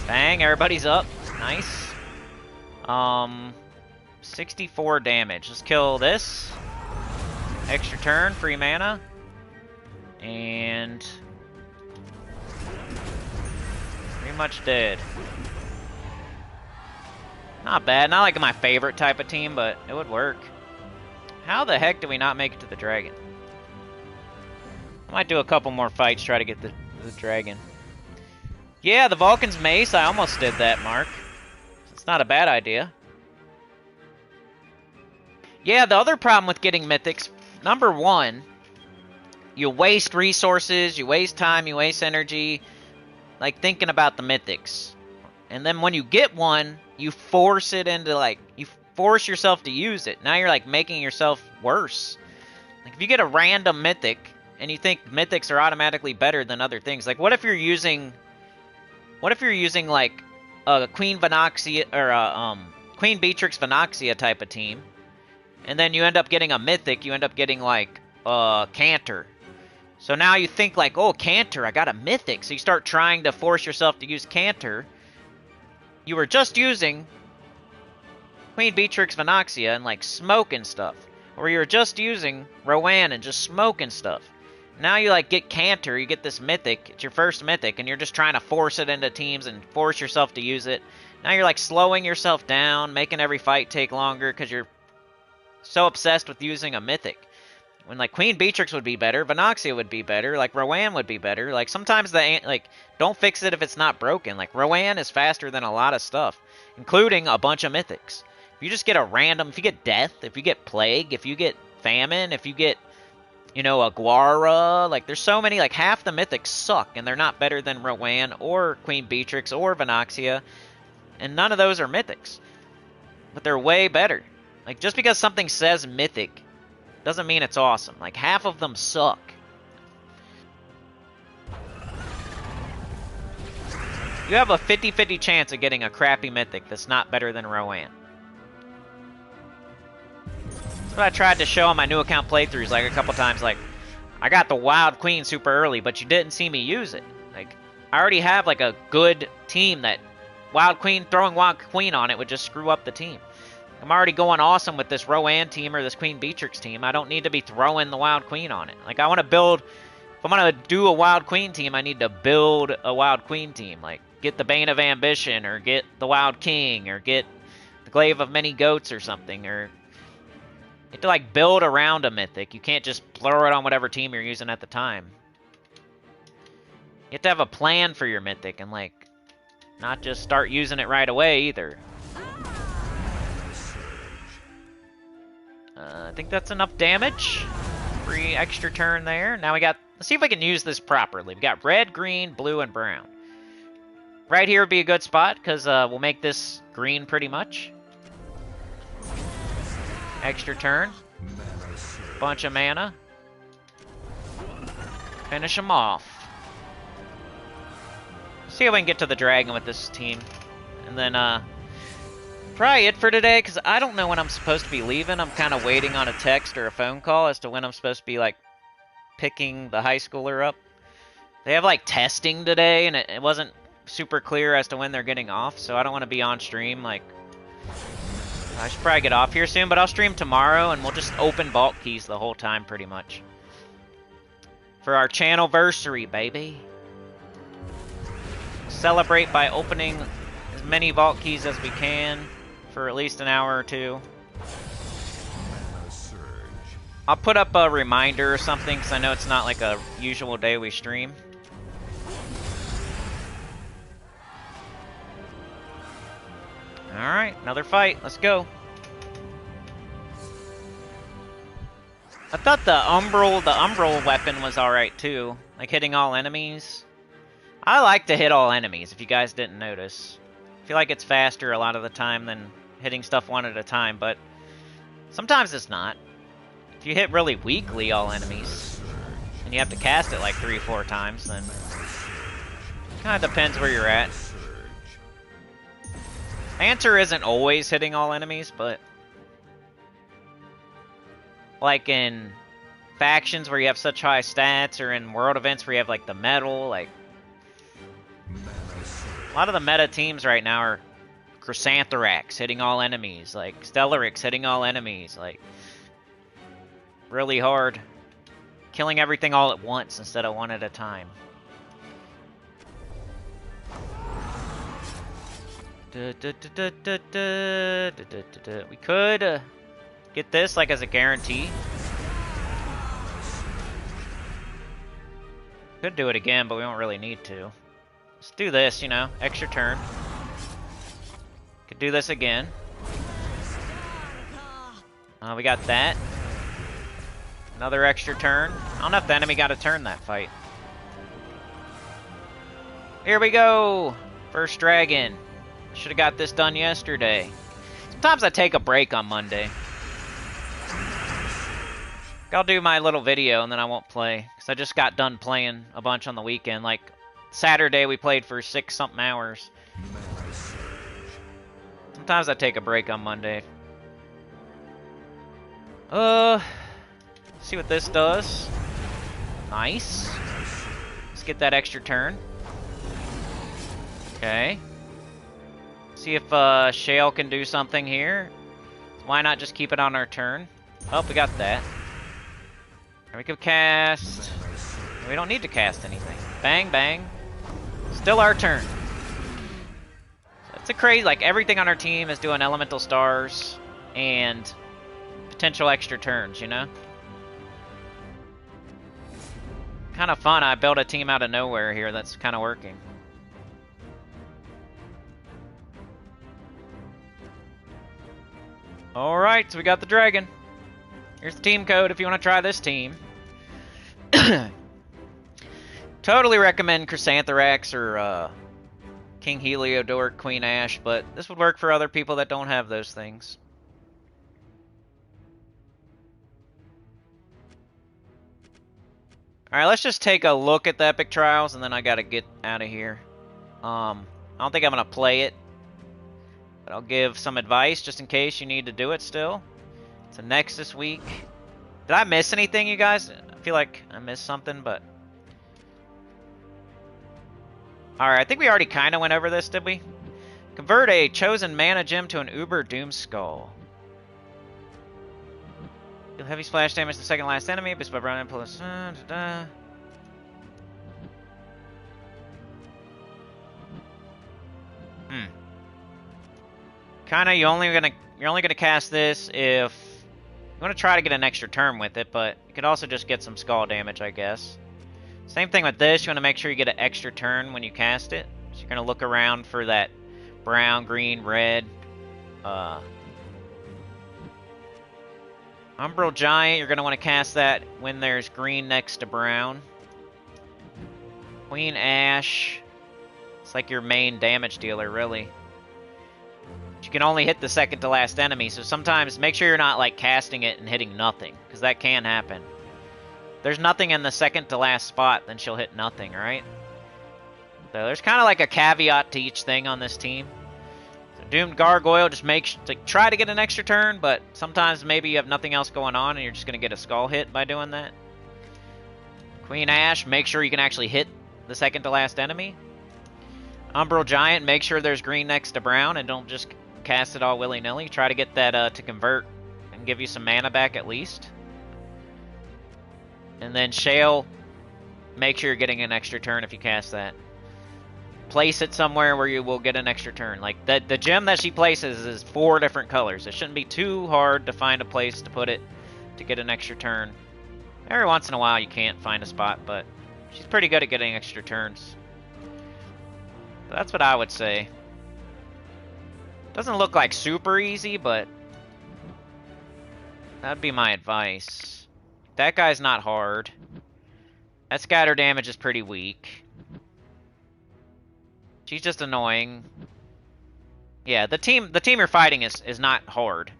Bang, everybody's up. Nice. 64 damage. Let's kill this. Extra turn, free mana. And... pretty much dead. Not bad. Not like my favorite type of team, but it would work. How the heck did we not make it to the dragon? I might do a couple more fights, try to get the dragon. Yeah, the Vulcan's Mace, I almost did that, Mark. It's not a bad idea. Yeah, the other problem with getting mythics, number one, you waste resources, you waste time, you waste energy, like thinking about the mythics. And then when you get one, you force it into like, you force yourself to use it. Now you're like making yourself worse. Like if you get a random mythic and you think mythics are automatically better than other things, like what if you're using like a Queen Venoxia or a Queen Beatrix Venoxia type of team, and then you end up getting a mythic, you end up getting like Cantor. So now you think like, oh, Cantor, I got a mythic. So you start trying to force yourself to use Cantor. You were just using Queen Beatrix Venoxia and like smoking stuff. Or you were just using Rowan and just smoking stuff. Now you like get Cantor, you get this mythic, it's your first mythic, and you're just trying to force it into teams and force yourself to use it. Now you're like slowing yourself down, making every fight take longer because you're so obsessed with using a mythic. When like Queen Beatrix would be better, Venoxia would be better, like Rowan would be better. Like sometimes like don't fix it if it's not broken. Like Rowan is faster than a lot of stuff, including a bunch of mythics. If you just get a random, if you get Death, if you get Plague, if you get Famine, if you get, you know, a Guara, like there's so many, like half the mythics suck and they're not better than Rowan or Queen Beatrix or Venoxia, and none of those are mythics, but they're way better. Like just because something says mythic doesn't mean it's awesome. Like half of them suck. You have a 50-50 chance of getting a crappy mythic that's not better than Rowan. That's what I tried to show on my new account playthroughs like a couple times. Like, I got the Wild Queen super early, but you didn't see me use it. Like, I already have like a good team that Wild Queen, throwing Wild Queen on it would just screw up the team. I'm already going awesome with this Rowan team or this Queen Beatrix team. I don't need to be throwing the Wild Queen on it. Like, I want to build... if I'm going to do a Wild Queen team, I need to build a Wild Queen team. Like, get the Bane of Ambition, or get the Wild King, or get the Glaive of Many Goats or something, or... you have to, like, build around a mythic. You can't just throw it on whatever team you're using at the time. You have to have a plan for your mythic, and, like, not just start using it right away, either. I think that's enough damage. Free extra turn there. Now we got... let's see if I can use this properly. We got red, green, blue, and brown. Right here would be a good spot, because we'll make this green pretty much. Extra turn. bunch of mana. Finish them off. See if we can get to the dragon with this team. And then, probably it for today, because I don't know when I'm supposed to be leaving. I'm kind of waiting on a text or a phone call as to when I'm supposed to be, like, picking the high schooler up. They have, like, testing today, and it wasn't super clear as to when they're getting off, so I don't want to be on stream, like... I should probably get off here soon, but I'll stream tomorrow, and we'll just open vault keys the whole time, pretty much. For our channelversary, baby. Celebrate by opening as many vault keys as we can for at least an hour or two. I'll put up a reminder or something, because I know it's not like a usual day we stream. Alright, another fight. Let's go. I thought the Umbral weapon was alright too. Like hitting all enemies. I like to hit all enemies, if you guys didn't notice. I feel like it's faster a lot of the time than hitting stuff one at a time, but sometimes it's not. If you hit really weakly all enemies, and you have to cast it like 3 or 4 times, then it kind of depends where you're at. Answer isn't always hitting all enemies, but like in factions where you have such high stats, or in world events where you have like the metal, like a lot of the meta teams right now are Chrysantherax hitting all enemies, like Stellarix hitting all enemies, like really hard. Killing everything all at once instead of one at a time. We could get this like as a guarantee. Could do it again, but we don't really need to. Let's do this, you know, extra turn. Could do this again. We got that. Another extra turn. I don't know if the enemy got a turn that fight. Here we go! First dragon. Should have got this done yesterday. Sometimes I take a break on Monday. I'll do my little video and then I won't play. Because I just got done playing a bunch on the weekend. Like, Saturday we played for 6-something hours. Sometimes I take a break on Monday. See what this does. Nice. Let's get that extra turn. Okay. See if Shale can do something here. Why not just keep it on our turn? Oh, we got that. And we could cast... We don't need to cast anything. Bang, bang. Still our turn. It's a crazy... Like, everything on our team is doing elemental stars and potential extra turns, you know? Kind of fun. I built a team out of nowhere here that's kind of working. Alright, so we got the dragon. Here's the team code if you want to try this team. Totally recommend Chrysantherax or King Heliodor, Queen Ash, but this would work for other people that don't have those things. Alright, let's just take a look at the Epic Trials, and then I gotta get out of here. I don't think I'm gonna play it. But I'll give some advice just in case you need to do it still. It's a Nexus week. Did I miss anything, you guys? I feel like I missed something, but... Alright, I think we already kind of went over this, did we? Convert a chosen mana gem to an Uber Doom Skull. Deal heavy splash damage to the second last enemy, but by running plus... Kinda, you're only gonna cast this if you want to try to get an extra turn with it, but you could also just get some skull damage, I guess. Same thing with this. You want to make sure you get an extra turn when you cast it. So you're gonna look around for that brown, green, red. Umbral Giant. You're gonna want to cast that when there's green next to brown. Queen Ash. It's like your main damage dealer, really. You you can only hit the second to last enemy, so sometimes make sure you're not like casting it and hitting nothing, because that can happen. If there's nothing in the second to last spot, then she'll hit nothing, right? So there's kind of like a caveat to each thing on this team. So Doomed Gargoyle, just try to get an extra turn, but sometimes maybe you have nothing else going on and you're just going to get a skull hit by doing that. Queen Ash, make sure you can actually hit the second to last enemy. Umbral Giant, make sure there's green next to brown and don't just cast it all willy-nilly. Try to get that to convert and give you some mana back at least. And then Shale, make sure you're getting an extra turn if you cast that. Place it somewhere where you will get an extra turn. Like, the gem that she places is 4 different colors. It shouldn't be too hard to find a place to put it to get an extra turn. Every once in a while you can't find a spot, but she's pretty good at getting extra turns. So that's what I would say. Doesn't look like super easy, but that'd be my advice. That guy's not hard. That scatter damage is pretty weak. She's just annoying. Yeah, the team you're fighting is not hard.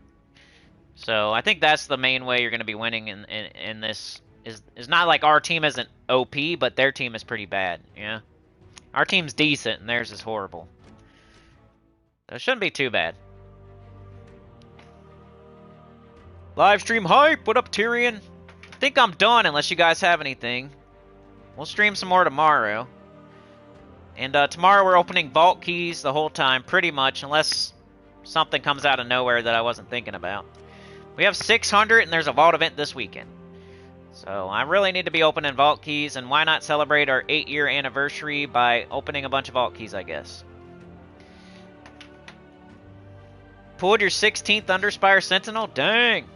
So I think that's the main way you're going to be winning in this. Is not like our team isn't OP, but their team is pretty bad. Yeah, our team's decent and theirs is horrible. So it shouldn't be too bad. Live stream hype. What up, Tyrion? I think I'm done unless you guys have anything. We'll stream some more tomorrow. And tomorrow we're opening vault keys the whole time, pretty much, unless something comes out of nowhere that I wasn't thinking about. We have 600, and there's a vault event this weekend. So I really need to be opening vault keys, and why not celebrate our 8-year anniversary by opening a bunch of vault keys, I guess. Pulled your 16th Underspire Sentinel? Dang!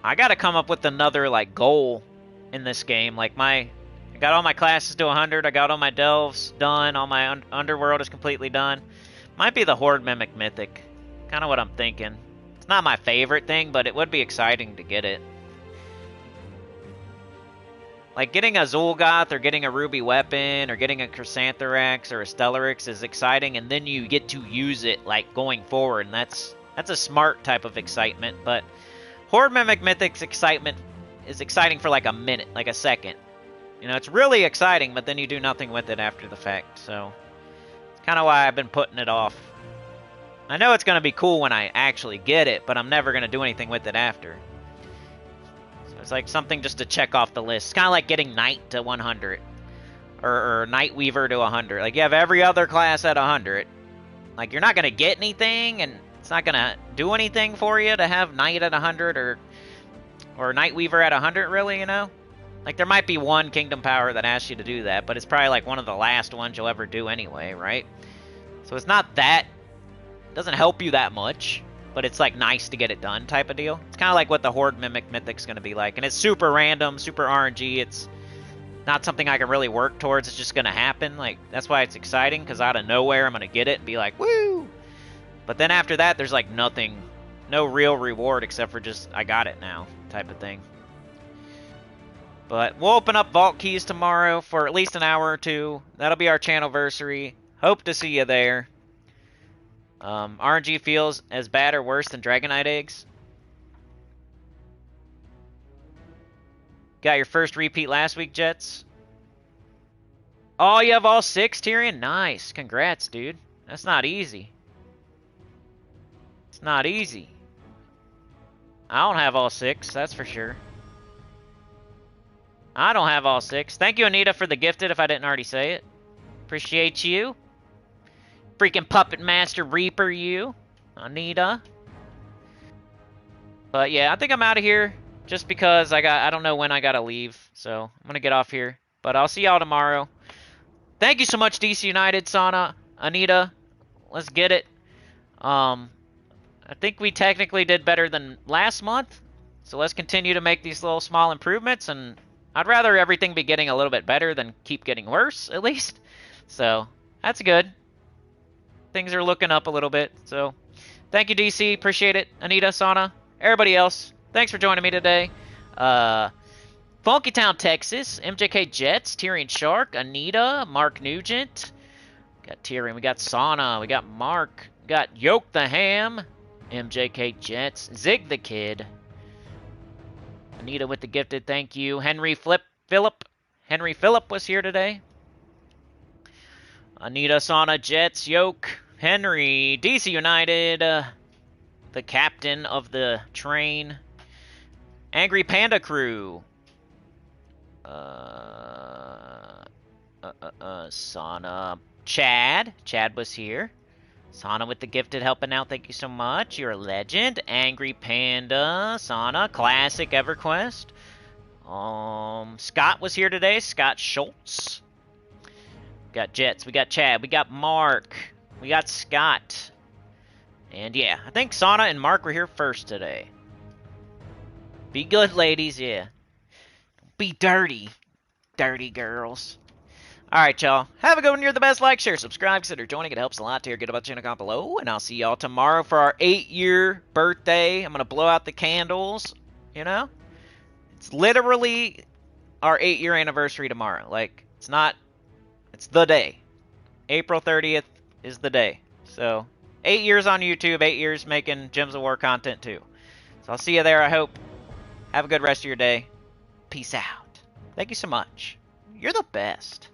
I gotta come up with another, like, goal in this game. Like, I got all my classes to 100, I got all my delves done, all my underworld is completely done. Might be the Horde Mimic Mythic. Kind of what I'm thinking. It's not my favorite thing, but it would be exciting to get it. Like, getting a Zul'Goth, or getting a Ruby Weapon, or getting a Chrysantherax, or a Stellaryx is exciting, and then you get to use it, like, going forward, and that's a smart type of excitement, but Horde Mimic Mythic's excitement is exciting for, like, a minute, like a second. You know, it's really exciting, but then you do nothing with it after the fact, so it's kind of why I've been putting it off. I know it's going to be cool when I actually get it, but I'm never going to do anything with it after. So it's like something just to check off the list. It's kind of like getting Knight to 100, or Night Weaver to 100. Like, you have every other class at 100. Like, you're not going to get anything, and it's not going to do anything for you to have Knight at 100, or Night Weaver at 100, really, you know? Like, there might be one Kingdom Power that asks you to do that, but it's probably like one of the last ones you'll ever do anyway, right? So it's not that, it doesn't help you that much, but it's like nice to get it done type of deal. It's kind of like what the Horde Mimic Mythic's going to be like, and it's super random, super RNG. It's not something I can really work towards. It's just going to happen. Like, that's why it's exciting, because out of nowhere I'm going to get it and be like, woo! But then after that, there's like nothing, no real reward except for just, I got it now type of thing. But we'll open up vault keys tomorrow for at least an hour or two. That'll be our channelversary. Hope to see you there. RNG feels as bad or worse than Dragonite eggs. Got your first repeat last week, Jets. Oh, you have all 6, Tyrion? Nice. Congrats, dude. That's not easy. It's not easy. I don't have all 6, that's for sure. I don't have all 6. Thank you, Anita, for the gifted, if I didn't already say it. Appreciate you. Freaking Puppet Master Reaper, you. Anita. But yeah, I think I'm out of here. Just because I don't know when I gotta leave. So I'm gonna get off here. But I'll see y'all tomorrow. Thank you so much, DC United, Sana, Anita. Let's get it. I think we technically did better than last month. So let's continue to make these little small improvements, and I'd rather everything be getting a little bit better than keep getting worse, at least. So, that's good. Things are looking up a little bit. So, thank you, DC. Appreciate it. Anita, Sana, everybody else. Thanks for joining me today. Funky Town, Texas. MJK Jets. Tyrion Shark. Anita. Mark Nugent. Got Tyrion, we got Sauna, we got Mark, we got Yoke the Ham, MJK Jets, Zig the Kid, Anita with the gifted, thank you. Henry Phillip was here today. Anita, Sauna, Jets, Yoke, Henry, DC United, the captain of the train, Angry Panda Crew, Sauna, Chad was here. Sauna with the gifted helping out, thank you so much. You're a legend. Angry Panda, Sauna, Classic EverQuest. Scott was here today, Scott Schultz. We got Jets, we got Chad, we got Mark, we got Scott. And yeah, I think Sauna and Mark were here first today. Be good, ladies, yeah. Don't be dirty. Dirty girls. Alright, y'all. Have a good one. You're the best. Like, share, subscribe, consider joining. It helps a lot to hear good about the channel comment below. And I'll see y'all tomorrow for our 8-year birthday. I'm going to blow out the candles, you know? It's literally our 8-year anniversary tomorrow. Like, it's not... It's the day. April 30th is the day. So, 8 years on YouTube, 8 years making Gems of War content too. So I'll see you there, I hope. Have a good rest of your day. Peace out. Thank you so much. You're the best.